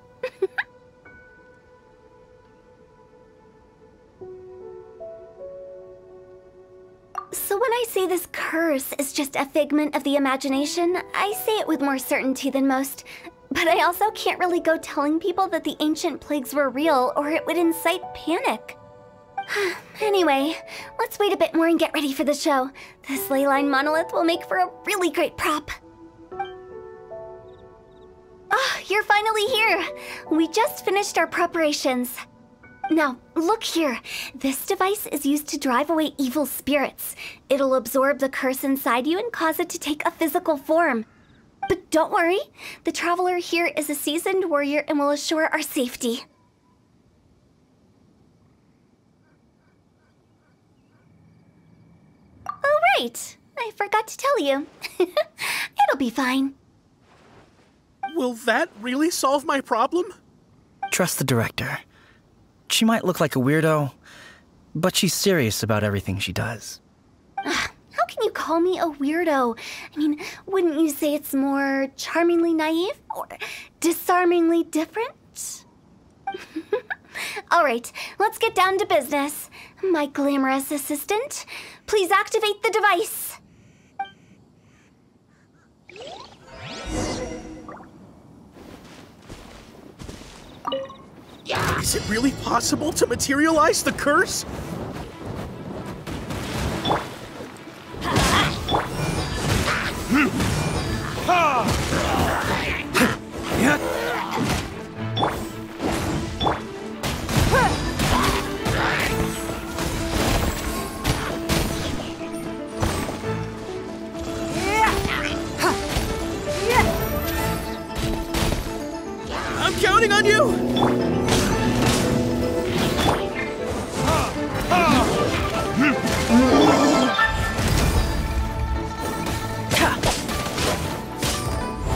So when I say this curse is just a figment of the imagination, I say it with more certainty than most. But I also can't really go telling people that the ancient plagues were real, or it would incite panic. Anyway, let's wait a bit more and get ready for the show. This ley line monolith will make for a really great prop. Oh, you're finally here! We just finished our preparations. Now, look here. This device is used to drive away evil spirits. It'll absorb the curse inside you and cause it to take a physical form. But don't worry, the traveler here is a seasoned warrior and will assure our safety. Oh, right. I forgot to tell you. It'll be fine. Will that really solve my problem? Trust the director. She might look like a weirdo, but she's serious about everything she does. How can you call me a weirdo? I mean, wouldn't you say it's more charmingly naive or disarmingly different? All right, let's get down to business. My glamorous assistant, please activate the device. Is it really possible to materialize the curse? I'm counting on you!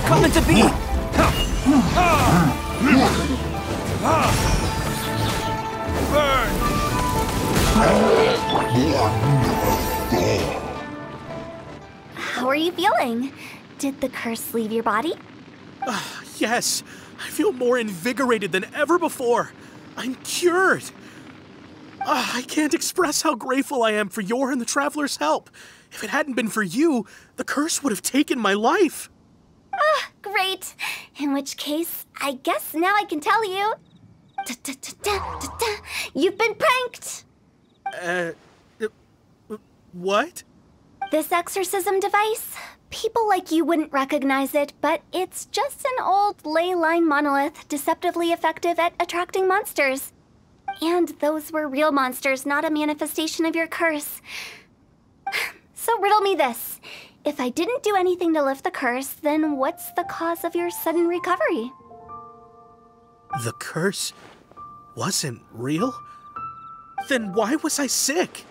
Coming to be! How are you feeling? Did the curse leave your body? Yes, I feel more invigorated than ever before. I'm cured. I can't express how grateful I am for your and the Traveler's help. If it hadn't been for you, the curse would have taken my life. Great. In which case, I guess now I can tell you. You've been pranked! What? This exorcism device, people like you wouldn't recognize it, but it's just an old ley line monolith deceptively effective at attracting monsters. And those were real monsters, not a manifestation of your curse. So riddle me this. If I didn't do anything to lift the curse, then what's the cause of your sudden recovery? The curse wasn't real? Then why was I sick?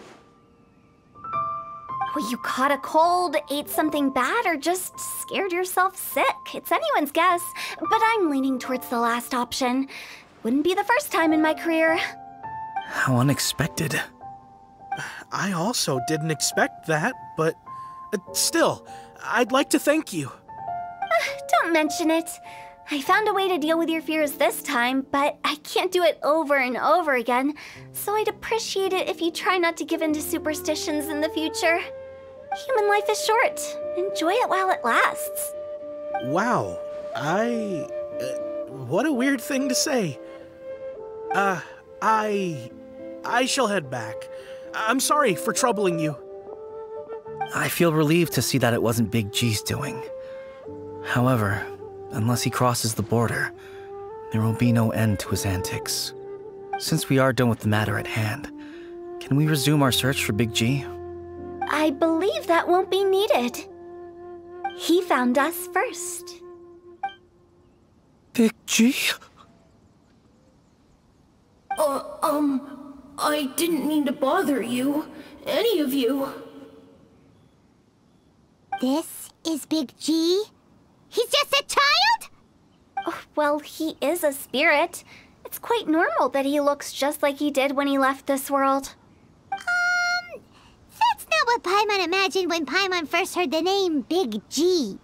Well, you caught a cold, ate something bad, or just scared yourself sick. It's anyone's guess, but I'm leaning towards the last option. Wouldn't be the first time in my career. How unexpected. I also didn't expect that, but still, I'd like to thank you. Don't mention it. I found a way to deal with your fears this time, but I can't do it over and over again, so I'd appreciate it if you try not to give in to superstitions in the future. Human life is short. Enjoy it while it lasts. Wow, what a weird thing to say. I shall head back. I'm sorry for troubling you. I feel relieved to see that it wasn't Big G's doing. However, unless he crosses the border, there will be no end to his antics. Since we are done with the matter at hand, can we resume our search for Big G? I believe that won't be needed. He found us first. Big G? I didn't mean to bother you. Any of you. This is Big G? He's just a child? Oh, well, he is a spirit. It's quite normal that he looks just like he did when he left this world. That's not what Paimon imagined when Paimon first heard the name Big G.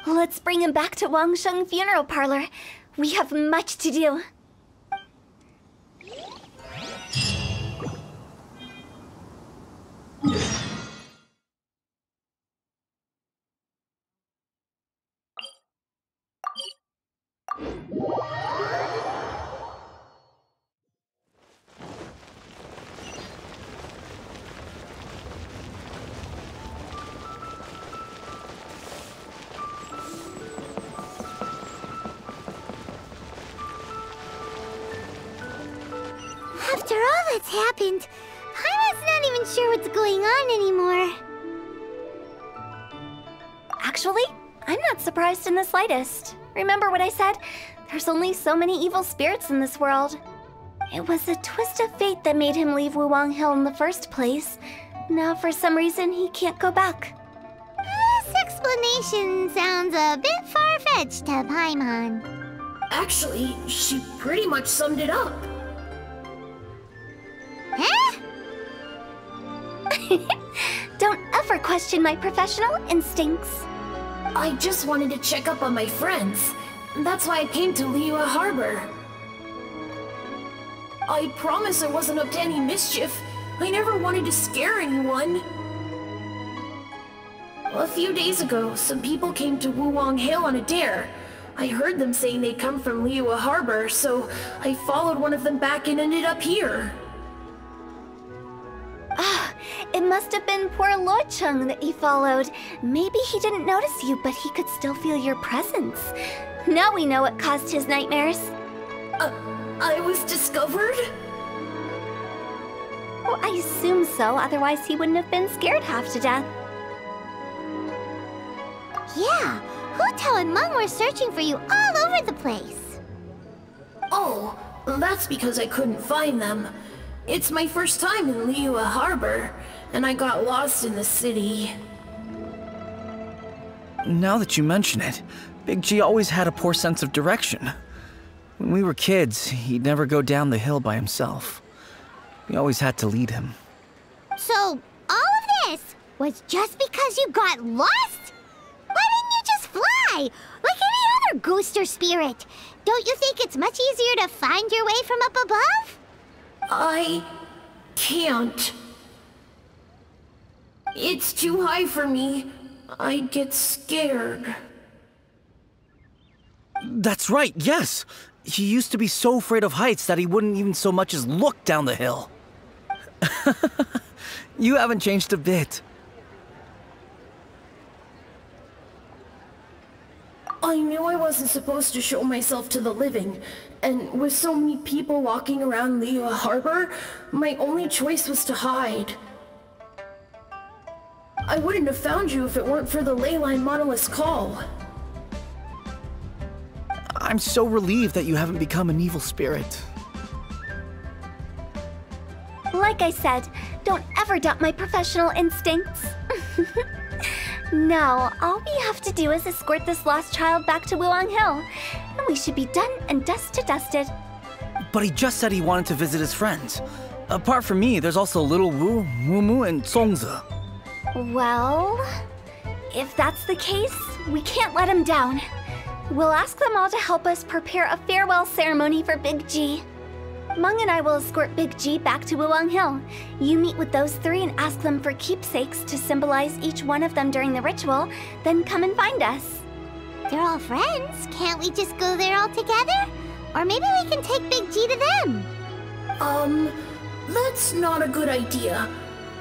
Let's bring him back to Wangsheng Funeral Parlor. We have much to do. After all that's happened, Paimon's not even sure what's going on anymore. Actually, I'm I'm not surprised in the slightest. Remember what I said? There's only so many evil spirits in this world. It was a twist of fate that made him leave Wuwang Hill in the first place. Now, for some reason, he can't go back. This explanation sounds a bit far-fetched to Paimon. Actually, she pretty much summed it up. Huh? Don't ever question my professional instincts. I just wanted to check up on my friends. That's why I came to Liyue Harbor. I promise I wasn't up to any mischief. I never wanted to scare anyone. A few days ago, some people came to Wuwang Hill on a dare. I heard them saying they'd come from Liyue Harbor, so I followed one of them back and ended up here. Ah, it must have been poor Lo Chung that you followed. Maybe he didn't notice you, but he could still feel your presence. Now we know what caused his nightmares. I was discovered? Well, I assume so, otherwise he wouldn't have been scared half to death. Yeah, Hu Tao and Meng were searching for you all over the place. Oh, that's because I couldn't find them. It's my first time in Liyue Harbor, and I got lost in the city. Now that you mention it, Big G always had a poor sense of direction. When we were kids, he'd never go down the hill by himself. We always had to lead him. So, all of this was just because you got lost? Why didn't you just fly? Like any other ghost or spirit? Don't you think it's much easier to find your way from up above? I can't. It's too high for me. I'd get scared. That's right, yes! He used to be so afraid of heights that he wouldn't even so much as look down the hill. You haven't changed a bit. I knew I wasn't supposed to show myself to the living, and with so many people walking around Liyue Harbor, my only choice was to hide. I wouldn't have found you if it weren't for the Leyline Monolith's call. I'm so relieved that you haven't become an evil spirit. Like I said, don't ever doubt my professional instincts. Now, all we have to do is escort this lost child back to Wuwang Hill, and we should be done and dusted. But he just said he wanted to visit his friends. Apart from me, there's also Little Wu, Mumu, and Songzi. Well, if that's the case, we can't let him down. We'll ask them all to help us prepare a farewell ceremony for Big G. Meng and I will escort Big G back to Wuwang Hill. You meet with those three and ask them for keepsakes to symbolize each one of them during the ritual, then come and find us. They're all friends. Can't we just go there all together? Or maybe we can take Big G to them. That's not a good idea.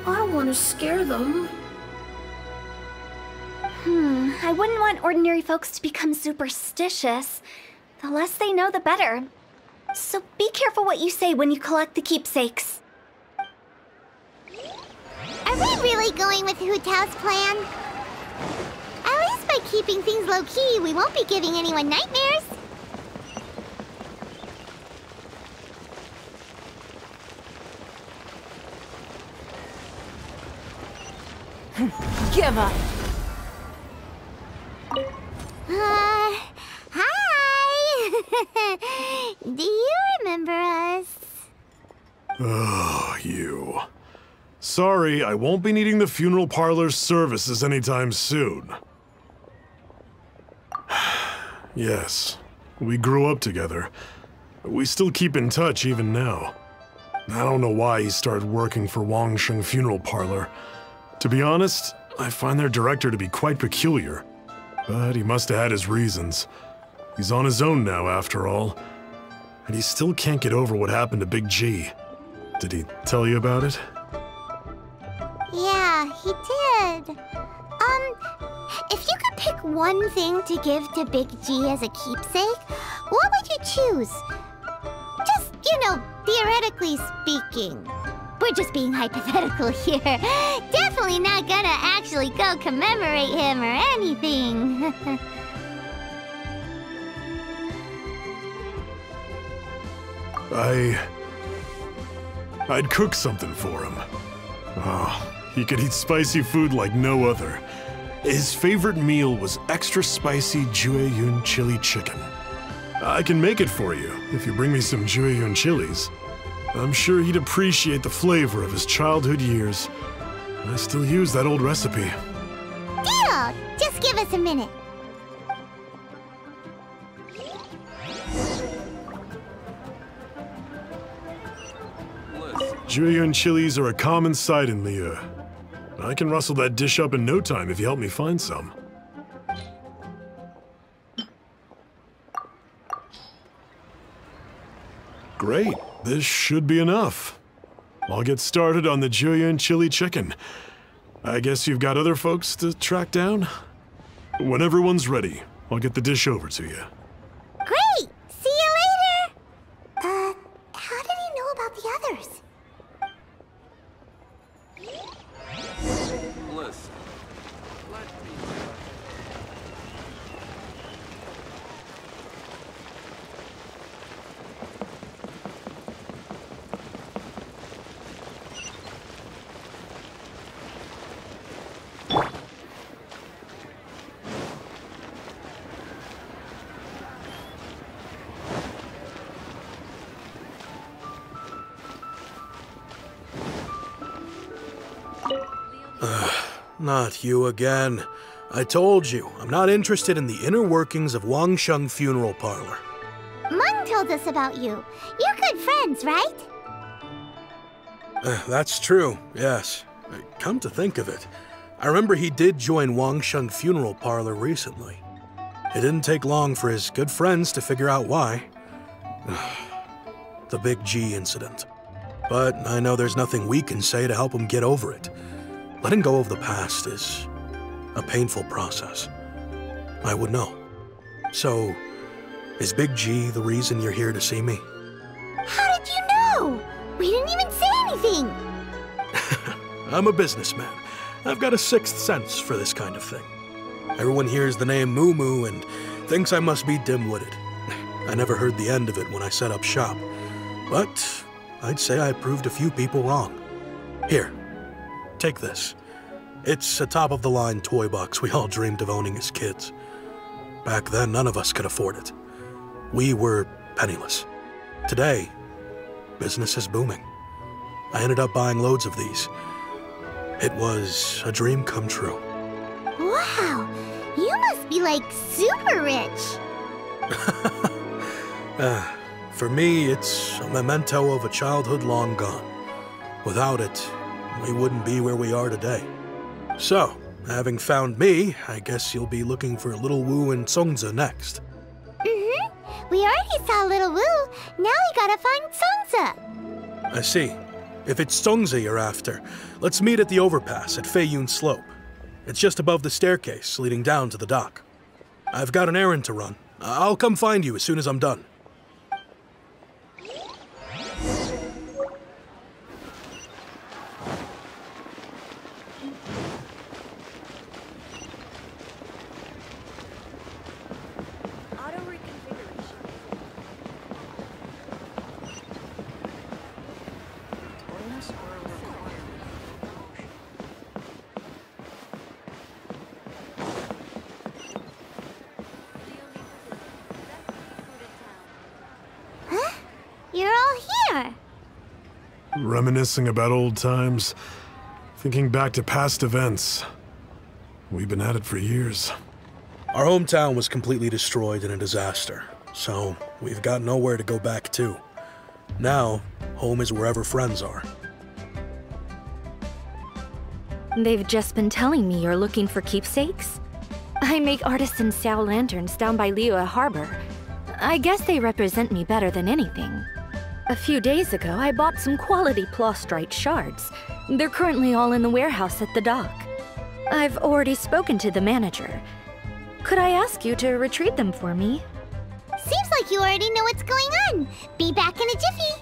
I don't want to scare them. I wouldn't want ordinary folks to become superstitious. The less they know, the better. So be careful what you say when you collect the keepsakes. Are we really going with Hu Tao's plan? At least by keeping things low-key, we won't be giving anyone nightmares. Give up. Hi! Do you remember us? Oh, you. Sorry, I won't be needing the funeral parlor's services anytime soon. Yes, we grew up together. We still keep in touch even now. I don't know why he started working for Wangsheng Funeral Parlor. To be honest, I find their director to be quite peculiar. But he must have had his reasons. He's on his own now, after all. And he still can't get over what happened to Big G. Did he tell you about it? Yeah, he did. If you could pick one thing to give to Big G as a keepsake, what would you choose? Just, theoretically speaking. We're just being hypothetical here. Definitely not gonna actually go commemorate him or anything. I'd cook something for him. Oh, he could eat spicy food like no other. His favorite meal was extra spicy Jueyun chili chicken. I can make it for you if you bring me some Jueyun chilies. I'm sure he'd appreciate the flavor of his childhood years. I still use that old recipe. Deal! Just give us a minute. Jueyun chilies are a common sight in Liyue. I can rustle that dish up in no time if you help me find some. Great, this should be enough. I'll get started on the Jueyun chili chicken. I guess you've got other folks to track down? When everyone's ready, I'll get the dish over to you. Great! See you later! How did he know about the others? Listen, let me... Not you again. I told you, I'm not interested in the inner workings of Wangsheng Funeral Parlor. Mung told us about you. You're good friends, right? That's true, yes. Come to think of it, I remember he did join Wangsheng Funeral Parlor recently. It didn't take long for his good friends to figure out why. The Big G incident. But I know there's nothing we can say to help him get over it. Letting go of the past is a painful process. I would know. So, is Big G the reason you're here to see me? How did you know? We didn't even say anything. I'm a businessman. I've got a sixth sense for this kind of thing. Everyone hears the name Moo Moo and thinks I must be dim-witted. I never heard the end of it when I set up shop. But I'd say I proved a few people wrong. Here. Take this. It's a top-of-the-line toy box we all dreamed of owning as kids. Back then, none of us could afford it. We were penniless. Today, business is booming. I ended up buying loads of these. It was a dream come true. Wow, you must be like super rich. For me, it's a memento of a childhood long gone. Without it, we wouldn't be where we are today. So, having found me, I guess you'll be looking for Little Wu and Songza next. Mm-hmm. We already saw Little Wu. Now we gotta find Songza. I see. If it's Songza you're after, let's meet at the overpass at Feiyun Slope. It's just above the staircase leading down to the dock. I've got an errand to run. I'll come find you as soon as I'm done. You're all here. Reminiscing about old times, thinking back to past events. We've been at it for years. Our hometown was completely destroyed in a disaster, so we've got nowhere to go back to. Now, home is wherever friends are. They've just been telling me you're looking for keepsakes. I make artisan Xiao lanterns down by Liyue Harbor. I guess they represent me better than anything. A few days ago, I bought some quality plastrite shards. They're currently all in the warehouse at the dock. I've already spoken to the manager. Could I ask you to retrieve them for me? Seems like you already know what's going on. Be back in a jiffy.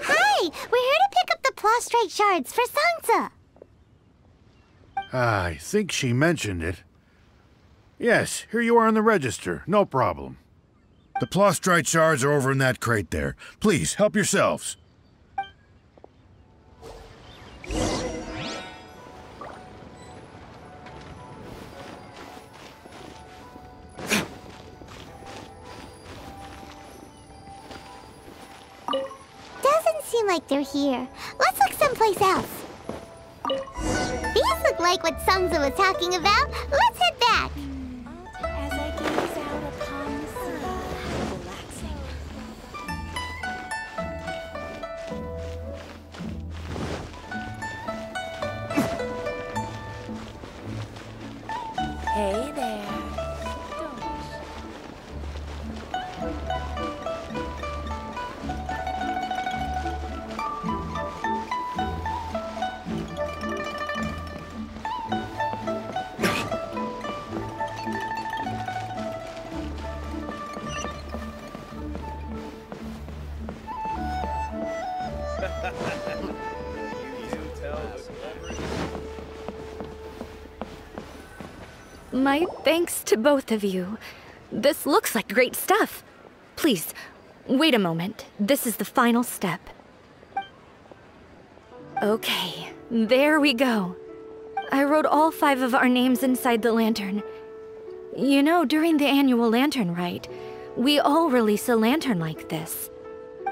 Hi! We're here to pick up the prostrate shards for Sansa. I think she mentioned it. Yes, here you are on the register. No problem. The Plostrite shards are over in that crate there. Please, help yourselves. Doesn't seem like they're here. Let's look someplace else. These look like what Sansa was talking about. Let's head back. As I gaze out upon the sea, relaxing. Hey there. My thanks to both of you. This looks like great stuff. Please, wait a moment. This is the final step. Okay, there we go. I wrote all 5 of our names inside the lantern. You know, during the annual lantern rite, we all release a lantern like this.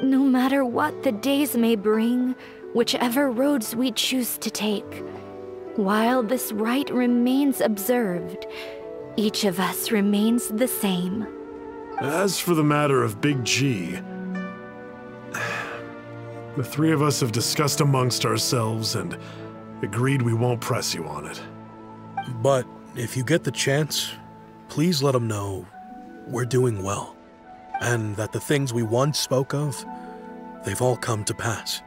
No matter what the days may bring, whichever roads we choose to take, while this rite remains observed, each of us remains the same. As for the matter of Big G, the 3 of us have discussed amongst ourselves and agreed we won't press you on it. But if you get the chance, please let him know we're doing well, and that the things we once spoke of, they've all come to pass.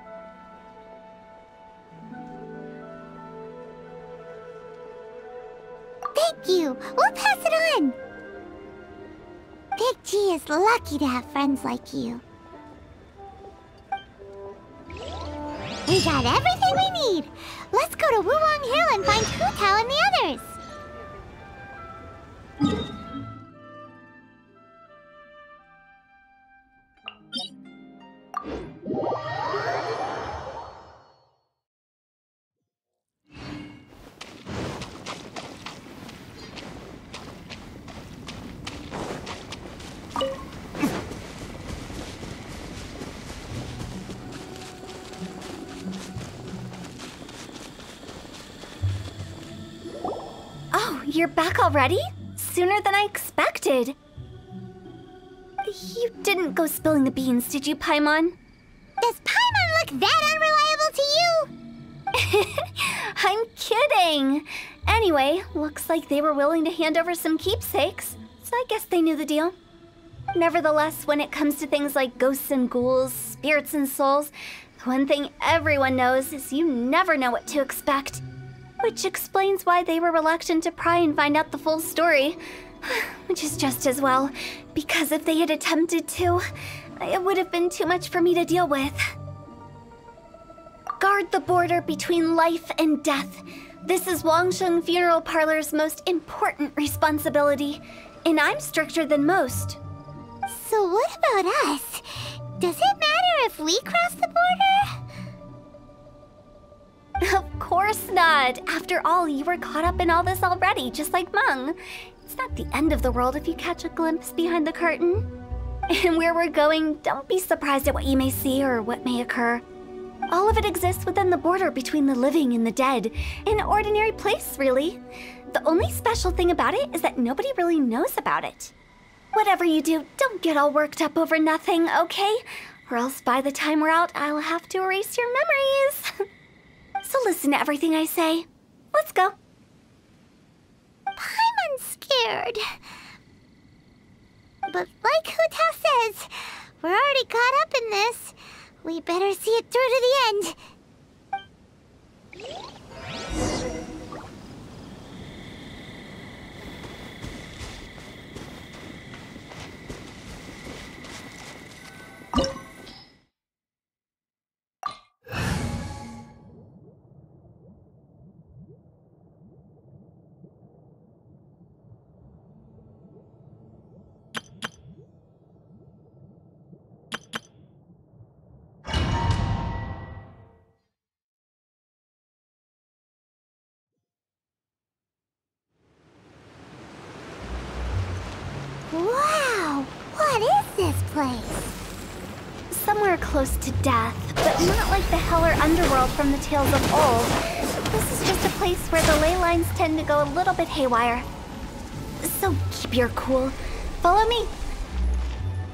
Thank you. We'll pass it on. Big G is lucky to have friends like you. We got everything we need. Let's go to Wulong Hill and find Hu Tao and the others. Oh, you're back already? Sooner than I expected. You didn't go spilling the beans, did you, Paimon? Does Paimon look that unreliable to you? I'm kidding. Anyway, looks like they were willing to hand over some keepsakes, so I guess they knew the deal. Nevertheless, when it comes to things like ghosts and ghouls, spirits and souls, the one thing everyone knows is you never know what to expect. Which explains why they were reluctant to pry and find out the full story. Which is just as well, because if they had attempted to, it would have been too much for me to deal with. Guard the border between life and death. This is Wangsheng Funeral Parlor's most important responsibility, and I'm stricter than most. So what about us? Does it matter if we cross the border? Of course not. After all, you were caught up in all this already, just like Meng. It's not the end of the world if you catch a glimpse behind the curtain. And where we're going, don't be surprised at what you may see or what may occur. All of it exists within the border between the living and the dead. An ordinary place, really. The only special thing about it is that nobody really knows about it. Whatever you do, don't get all worked up over nothing, okay? Or else by the time we're out, I'll have to erase your memories. So listen to everything I say. Let's go. Paimon's scared. But like Hu-Tao says, we're already caught up in this. We better see it through to the end. Wow! What is this place? Somewhere close to death, but not like the hell or underworld from the tales of old. This is just a place where the ley lines tend to go a little bit haywire. So keep your cool. Follow me.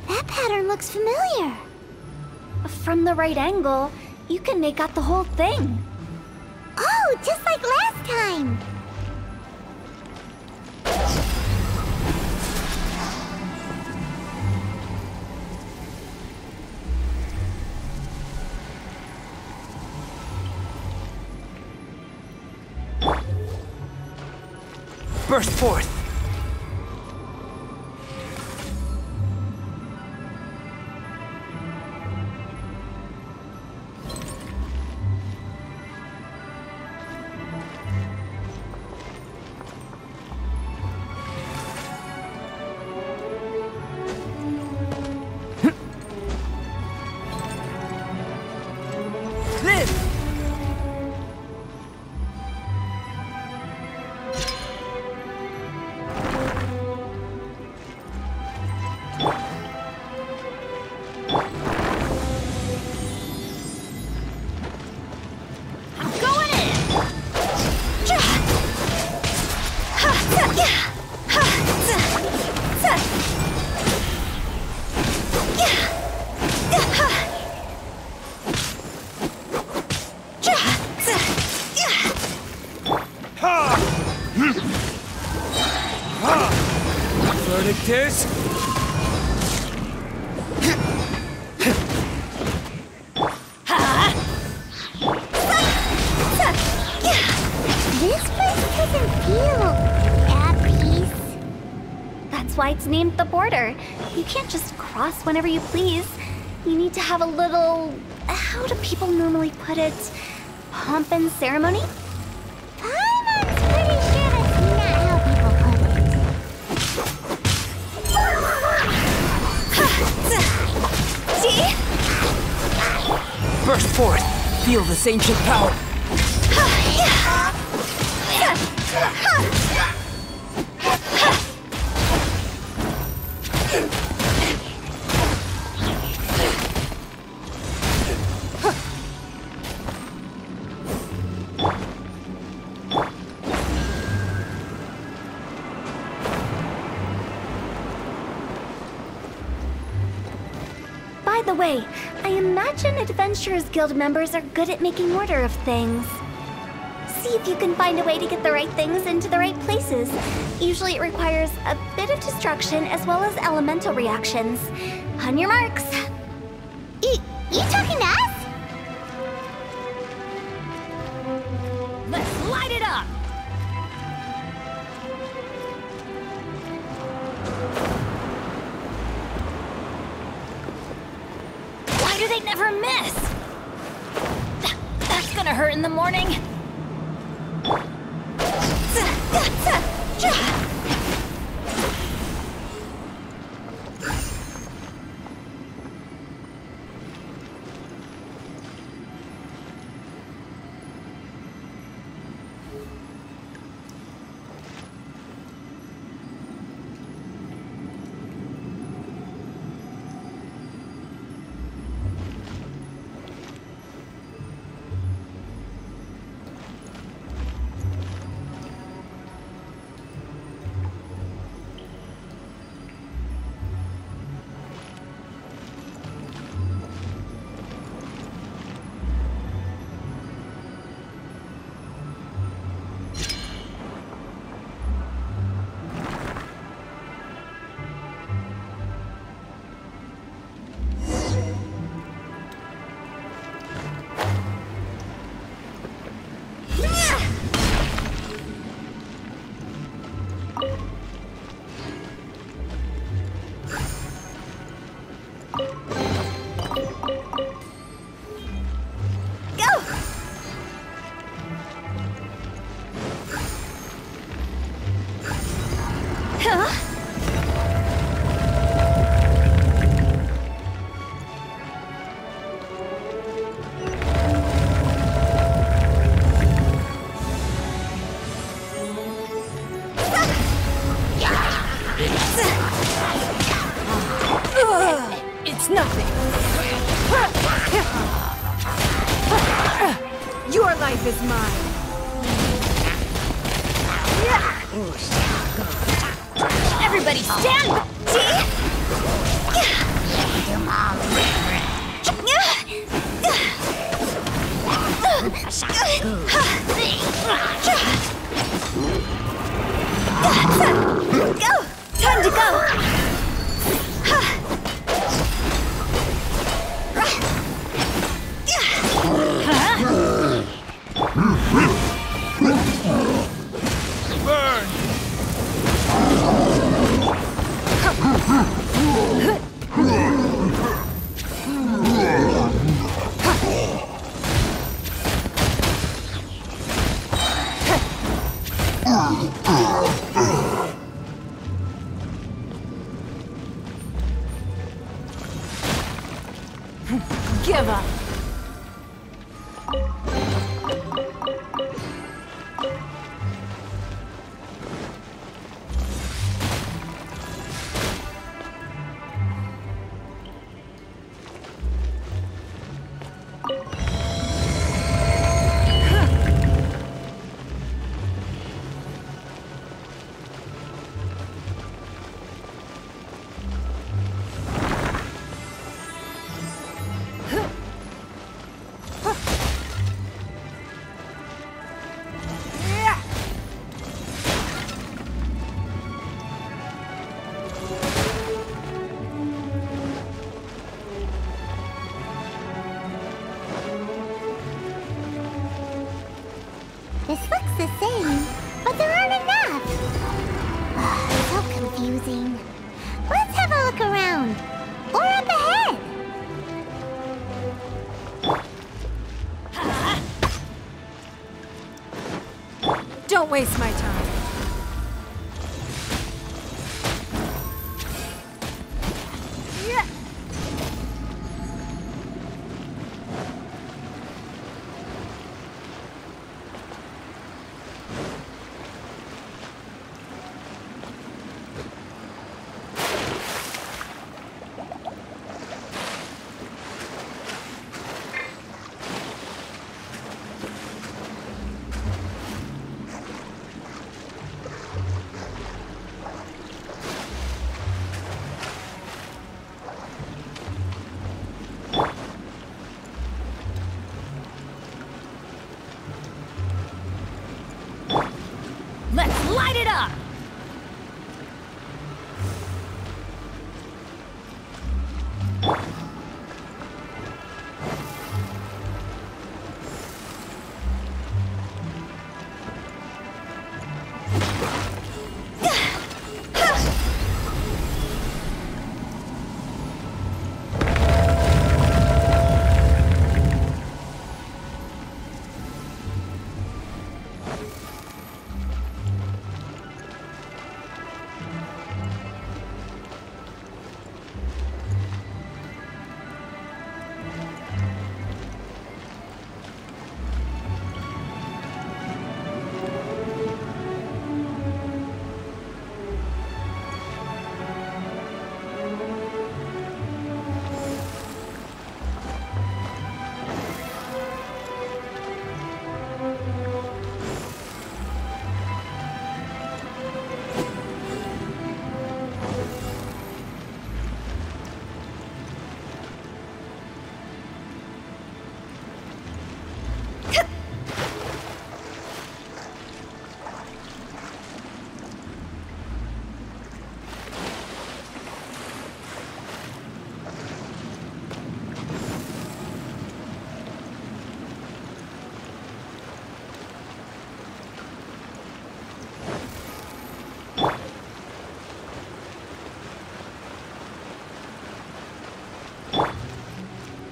That pattern looks familiar. From the right angle, you can make out the whole thing. Oh, just like last time. Burst forth! Verdict is... This place doesn't feel at peace. That's why it's named the border. You can't just cross whenever you please. You need to have a little... how do people normally put it? Pomp and ceremony? Paimon's pretty sure that's not how people put it. See? Burst forth! Feel this ancient power! By the way, I imagine Adventurers Guild members are good at making order of things. See if you can find a way to get the right things into the right places. Usually it requires a bit of destruction as well as elemental reactions. On your marks. You talking to us? Let's light it up! Why do they never miss? That's gonna hurt in the morning. It's nothing. Your life is mine. Everybody stand! Go! Time to go! Burn! Give up. This looks the same, but there aren't enough. So confusing. Let's have a look around. Or up ahead. Don't waste my time. Let's light it up!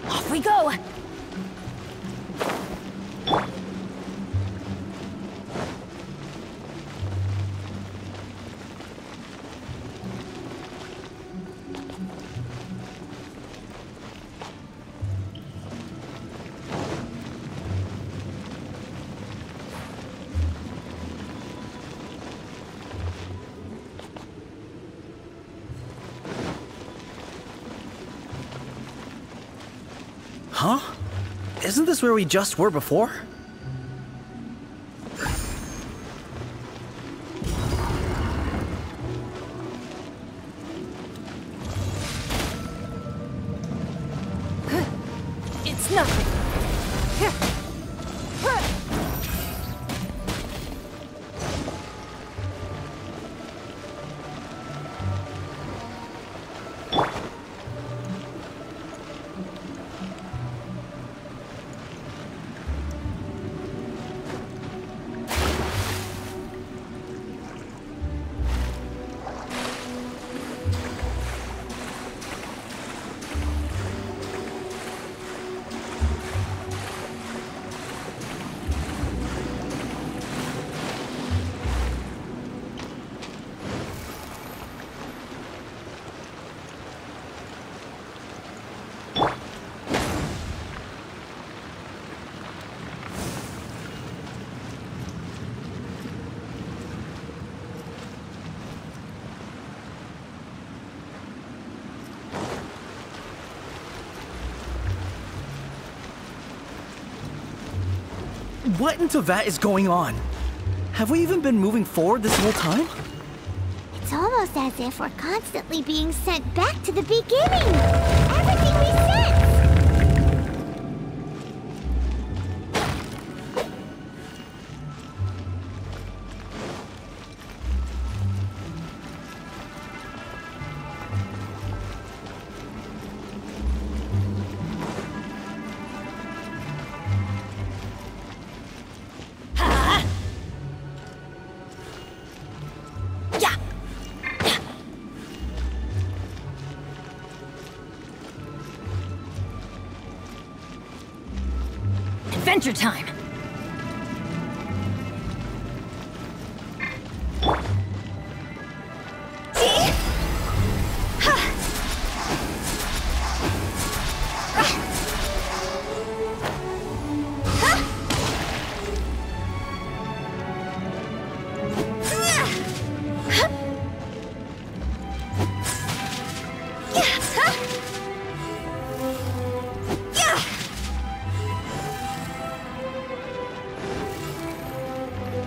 Off we go! Isn't this where we just were before? It's nothing. What in Tevat is going on? Have we even been moving forward this whole time? It's almost as if we're constantly being sent back to the beginning. Everything resets. Adventure time!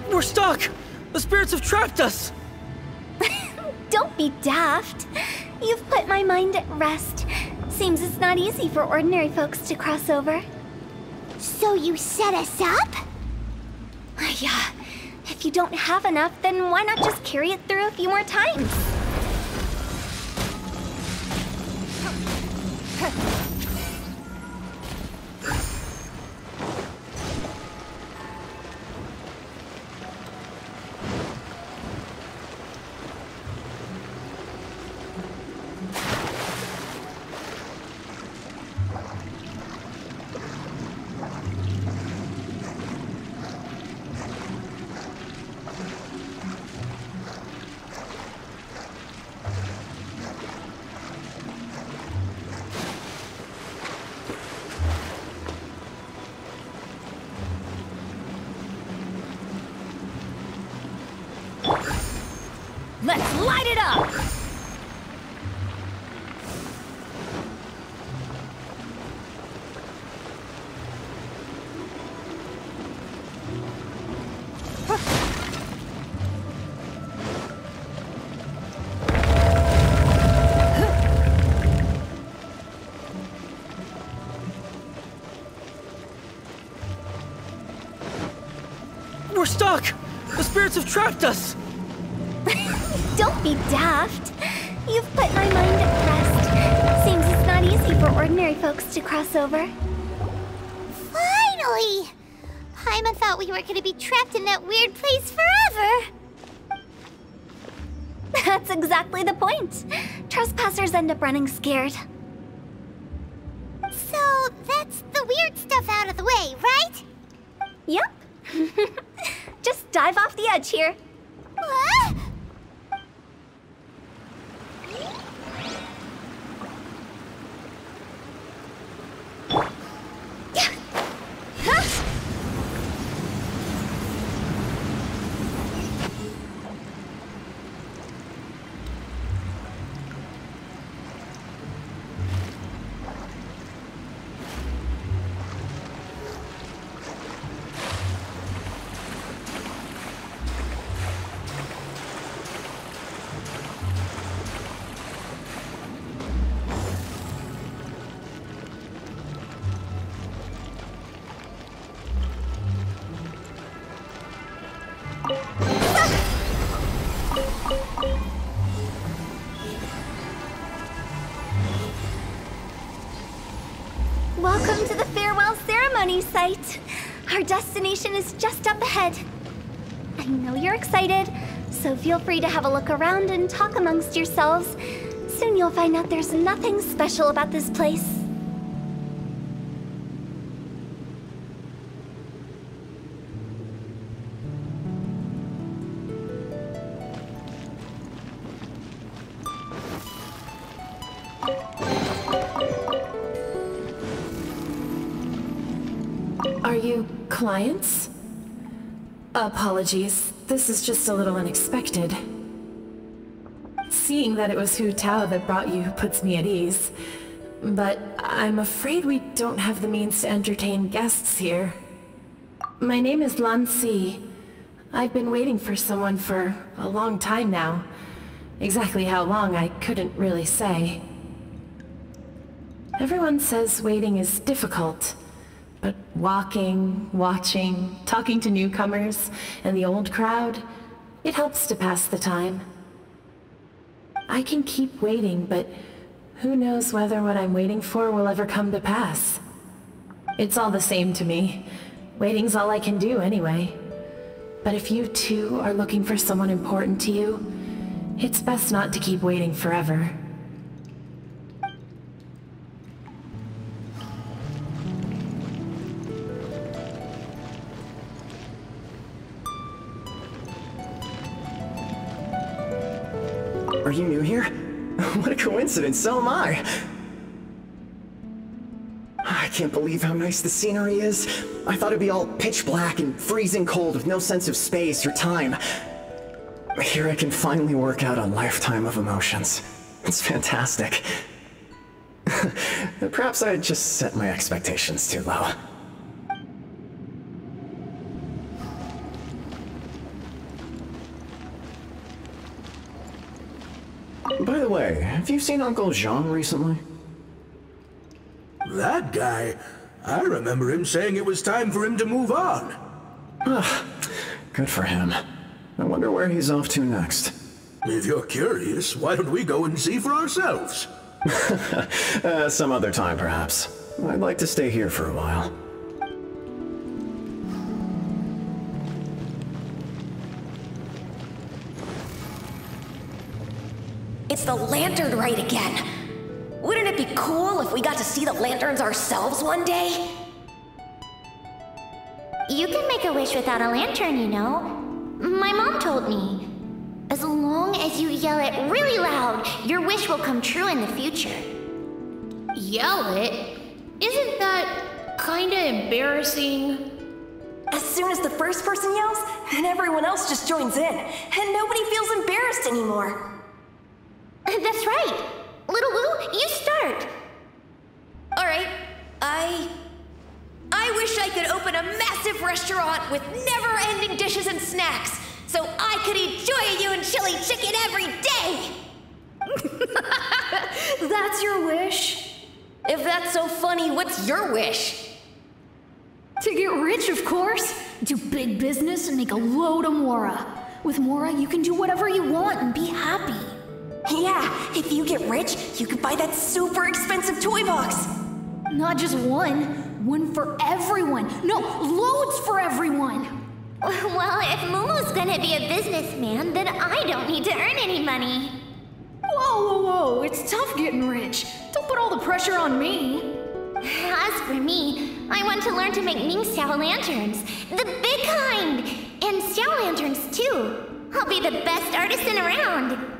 We're stuck! The spirits have trapped us! Don't be daft. You've put my mind at rest. Seems it's not easy for ordinary folks to cross over. So you set us up? Yeah. If you don't have enough, then why not just carry it through a few more times? Let's light it up! We're stuck! The spirits have trapped us! Don't be daft. You've put my mind at rest. Seems it's not easy for ordinary folks to cross over. Finally! Paimon thought we were going to be trapped in that weird place forever. That's exactly the point. Trespassers end up running scared. So that's the weird stuff out of the way, right? Yep. Just dive off the edge here. What? sight. Our destination is just up ahead. I know you're excited, so feel free to have a look around and talk amongst yourselves. Soon you'll find out there's nothing special about this place. Are you clients? Apologies, this is just a little unexpected. Seeing that it was Hu Tao that brought you puts me at ease. But I'm afraid we don't have the means to entertain guests here. My name is Lan Si. I've been waiting for someone for a long time now. Exactly how long, I couldn't really say. Everyone says waiting is difficult. But walking, watching, talking to newcomers, and the old crowd, it helps to pass the time. I can keep waiting, but who knows whether what I'm waiting for will ever come to pass. It's all the same to me. Waiting's all I can do anyway. But if you too are looking for someone important to you, it's best not to keep waiting forever. Are you new here? What a coincidence, so am I! I can't believe how nice the scenery is. I thought it'd be all pitch black and freezing cold with no sense of space or time. Here I can finally work out a lifetime of emotions. It's fantastic. Perhaps I just set my expectations too low. By the way, have you seen Uncle Jean recently? That guy? I remember him saying it was time for him to move on. Good for him. I wonder where he's off to next. If you're curious, why don't we go and see for ourselves? Some other time, perhaps. I'd like to stay here for a while. It's the lantern rite again. Wouldn't it be cool if we got to see the lanterns ourselves one day? You can make a wish without a lantern, you know. My mom told me. As long as you yell it really loud, your wish will come true in the future. Yell it? Isn't that kinda embarrassing? As soon as the first person yells, then everyone else just joins in, and nobody feels embarrassed anymore. That's right. Little Wu, you start. Alright, I wish I could open a massive restaurant with never-ending dishes and snacks, so I could enjoy you and chili chicken every day! That's your wish? If that's so funny, what's your wish? To get rich, of course. Do big business and make a load of Mora. With Mora, you can do whatever you want and be happy. Yeah, if you get rich, you could buy that super expensive toy box. Not just one. One for everyone. No, loads for everyone. Well, if Momo's gonna be a businessman, then I don't need to earn any money. Whoa. It's tough getting rich. Don't put all the pressure on me. As for me, I want to learn to make Ming Xiao lanterns. The big kind! And Xiao lanterns, too. I'll be the best artisan around.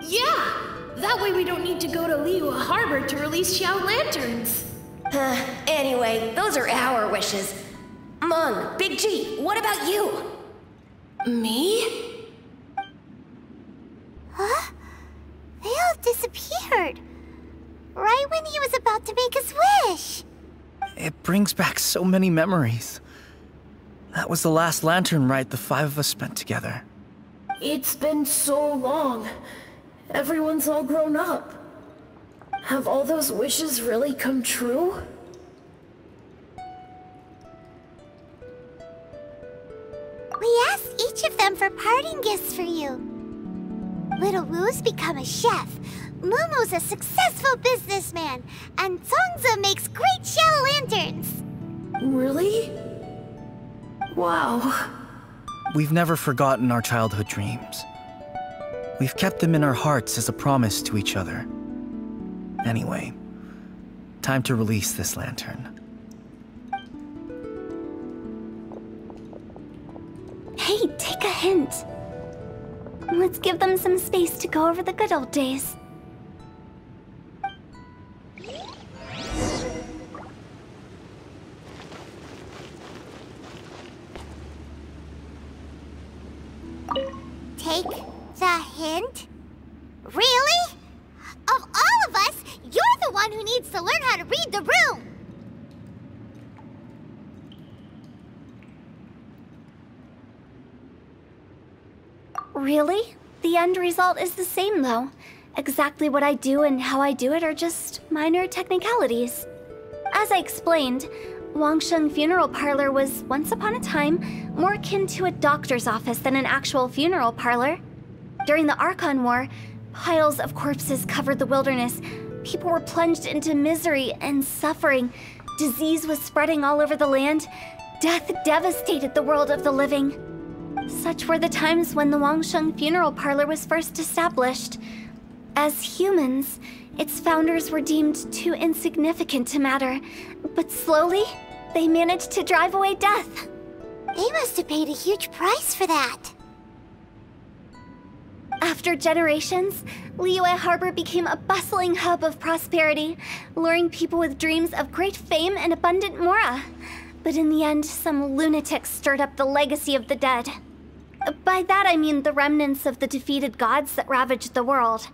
Yeah! That way we don't need to go to Liyue Harbor to release Xiao lanterns. Anyway, those are our wishes. Mung, Big G, what about you? Me? Huh? They all disappeared. Right when he was about to make his wish. It brings back so many memories. That was the last lantern rite the five of us spent together. It's been so long. Everyone's all grown up. Have all those wishes really come true? We asked each of them for parting gifts for you. Little Wu's become a chef, Momo's a successful businessman, and Zongza makes great Xiao lanterns. Really? Wow. We've never forgotten our childhood dreams. We've kept them in our hearts as a promise to each other. Anyway, time to release this lantern. Hey, take a hint. Let's give them some space to go over the good old days. Take the hint? Really? Of all of us, you're the one who needs to learn how to read the room! Really? The end result is the same, though. Exactly what I do and how I do it are just minor technicalities. As I explained, Wangsheng Funeral Parlor was, once upon a time, more akin to a doctor's office than an actual funeral parlor. During the Archon War, piles of corpses covered the wilderness. People were plunged into misery and suffering. Disease was spreading all over the land. Death devastated the world of the living. Such were the times when the Wangsheng Funeral Parlor was first established. As humans, its founders were deemed too insignificant to matter, but slowly, they managed to drive away death. They must have paid a huge price for that. After generations, Liyue Harbor became a bustling hub of prosperity, luring people with dreams of great fame and abundant mora. But in the end, some lunatics stirred up the legacy of the dead. By that I mean the remnants of the defeated gods that ravaged the world.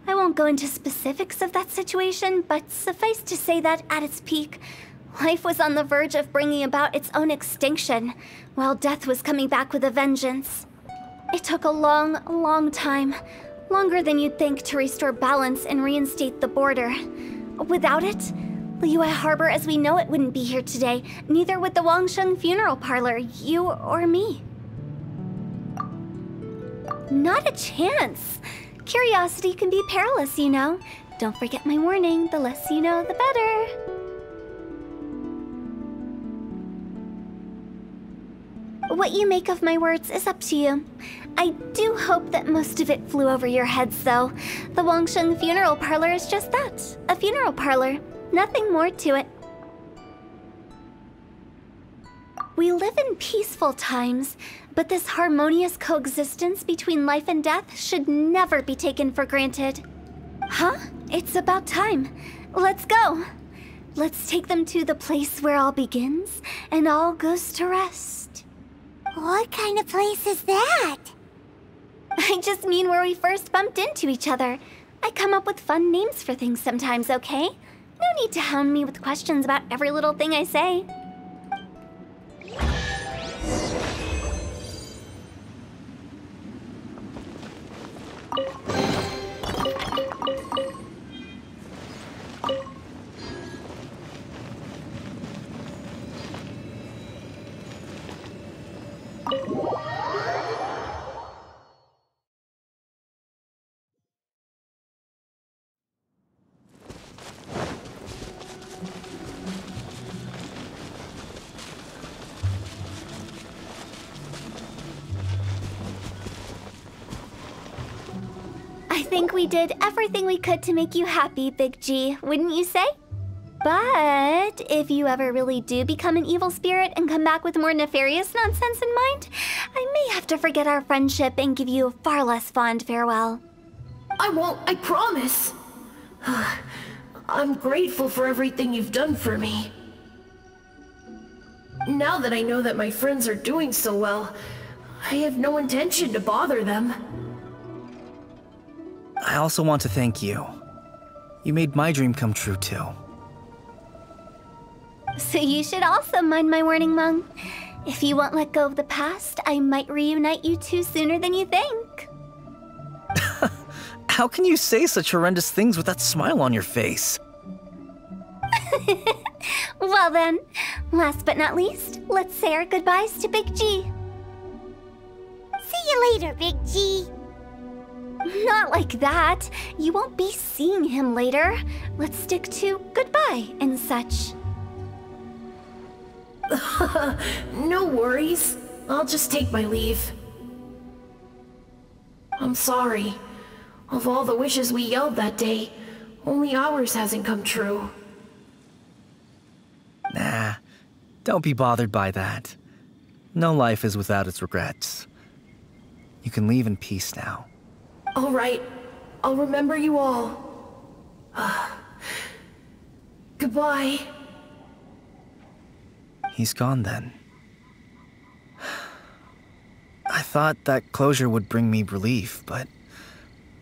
I won't go into specifics of that situation, but suffice to say that at its peak, life was on the verge of bringing about its own extinction, while death was coming back with a vengeance. It took a long, long time, longer than you'd think, to restore balance and reinstate the border. Without it, Liyue Harbor as we know it wouldn't be here today, neither would the Wangsheng Funeral Parlor, you or me. Not a chance. Curiosity can be perilous, you know. Don't forget my warning, the less you know, the better. What you make of my words is up to you. I do hope that most of it flew over your heads, though. The Wangsheng Funeral Parlor is just that, a funeral parlor. Nothing more to it. We live in peaceful times, but this harmonious coexistence between life and death should never be taken for granted. Huh? It's about time. Let's go. Let's take them to the place where all begins and all goes to rest. What kind of place is that? I just mean where we first bumped into each other. I come up with fun names for things sometimes, okay? No need to hound me with questions about every little thing I say. I think we did everything we could to make you happy, Big G, wouldn't you say? But if you ever really do become an evil spirit and come back with more nefarious nonsense in mind, I may have to forget our friendship and give you a far less fond farewell. I won't, I promise. I'm grateful for everything you've done for me. Now that I know that my friends are doing so well, I have no intention to bother them. I also want to thank you. You made my dream come true, too. So you should also mind my warning, Mung. If you won't let go of the past, I might reunite you two sooner than you think. How can you say such horrendous things with that smile on your face? Well then, last but not least, let's say our goodbyes to Big G. See you later, Big G. Not like that. You won't be seeing him later. Let's stick to goodbye and such. No worries. I'll just take my leave. I'm sorry. Of all the wishes we yelled that day, only ours hasn't come true. Nah, don't be bothered by that. No life is without its regrets. You can leave in peace now. All right. I'll remember you all. Goodbye. He's gone then. I thought that closure would bring me relief, but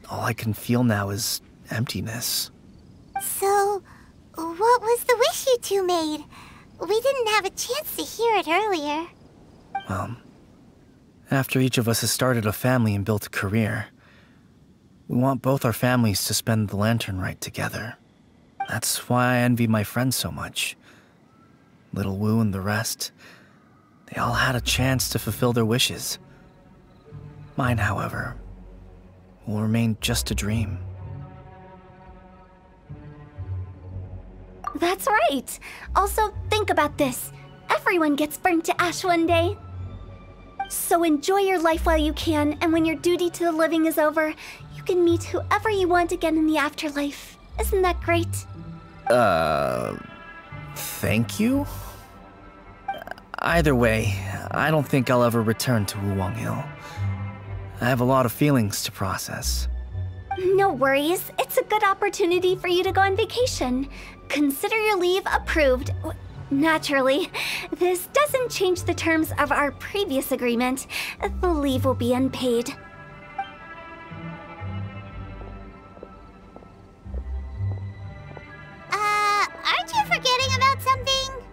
all I can feel now is emptiness. So, what was the wish you two made? We didn't have a chance to hear it earlier. Well, after each of us has started a family and built a career, we want both our families to spend the Lantern Rite together. That's why I envy my friends so much. Little Wu and the rest, they all had a chance to fulfill their wishes. Mine, however, will remain just a dream. That's right. Also, think about this. Everyone gets burnt to ash one day. So enjoy your life while you can, and when your duty to the living is over, you can meet whoever you want again in the afterlife. Isn't that great? Thank you? Either way, I don't think I'll ever return to Wuwang Hill. I have a lot of feelings to process. No worries. It's a good opportunity for you to go on vacation. Consider your leave approved. Naturally, this doesn't change the terms of our previous agreement. The leave will be unpaid. Aren't you forgetting about something?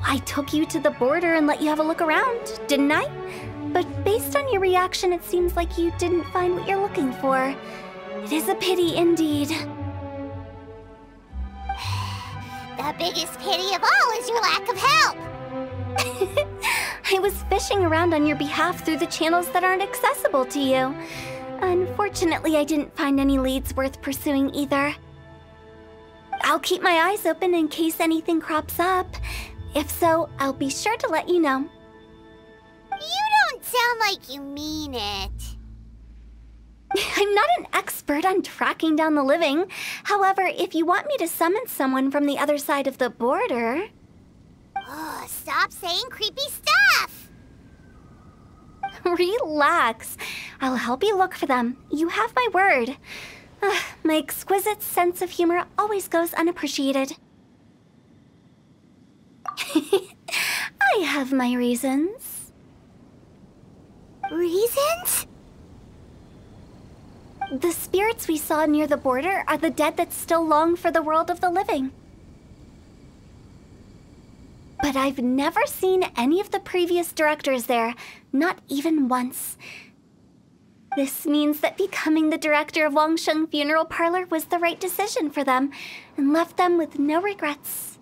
I took you to the border and let you have a look around, didn't I? But based on your reaction, it seems like you didn't find what you're looking for. It is a pity indeed. The biggest pity of all is your lack of help. I was fishing around on your behalf through the channels that aren't accessible to you. Unfortunately, I didn't find any leads worth pursuing either. I'll keep my eyes open in case anything crops up. If so, I'll be sure to let you know. You don't sound like you mean it. I'm not an expert on tracking down the living. However, if you want me to summon someone from the other side of the border... Oh, stop saying creepy stuff! Relax. I'll help you look for them. You have my word. My exquisite sense of humor always goes unappreciated. I have my reasons. Reasons? The spirits we saw near the border are the dead that still long for the world of the living. But I've never seen any of the previous directors there, not even once. This means that becoming the director of Wangsheng Funeral Parlor was the right decision for them, and left them with no regrets.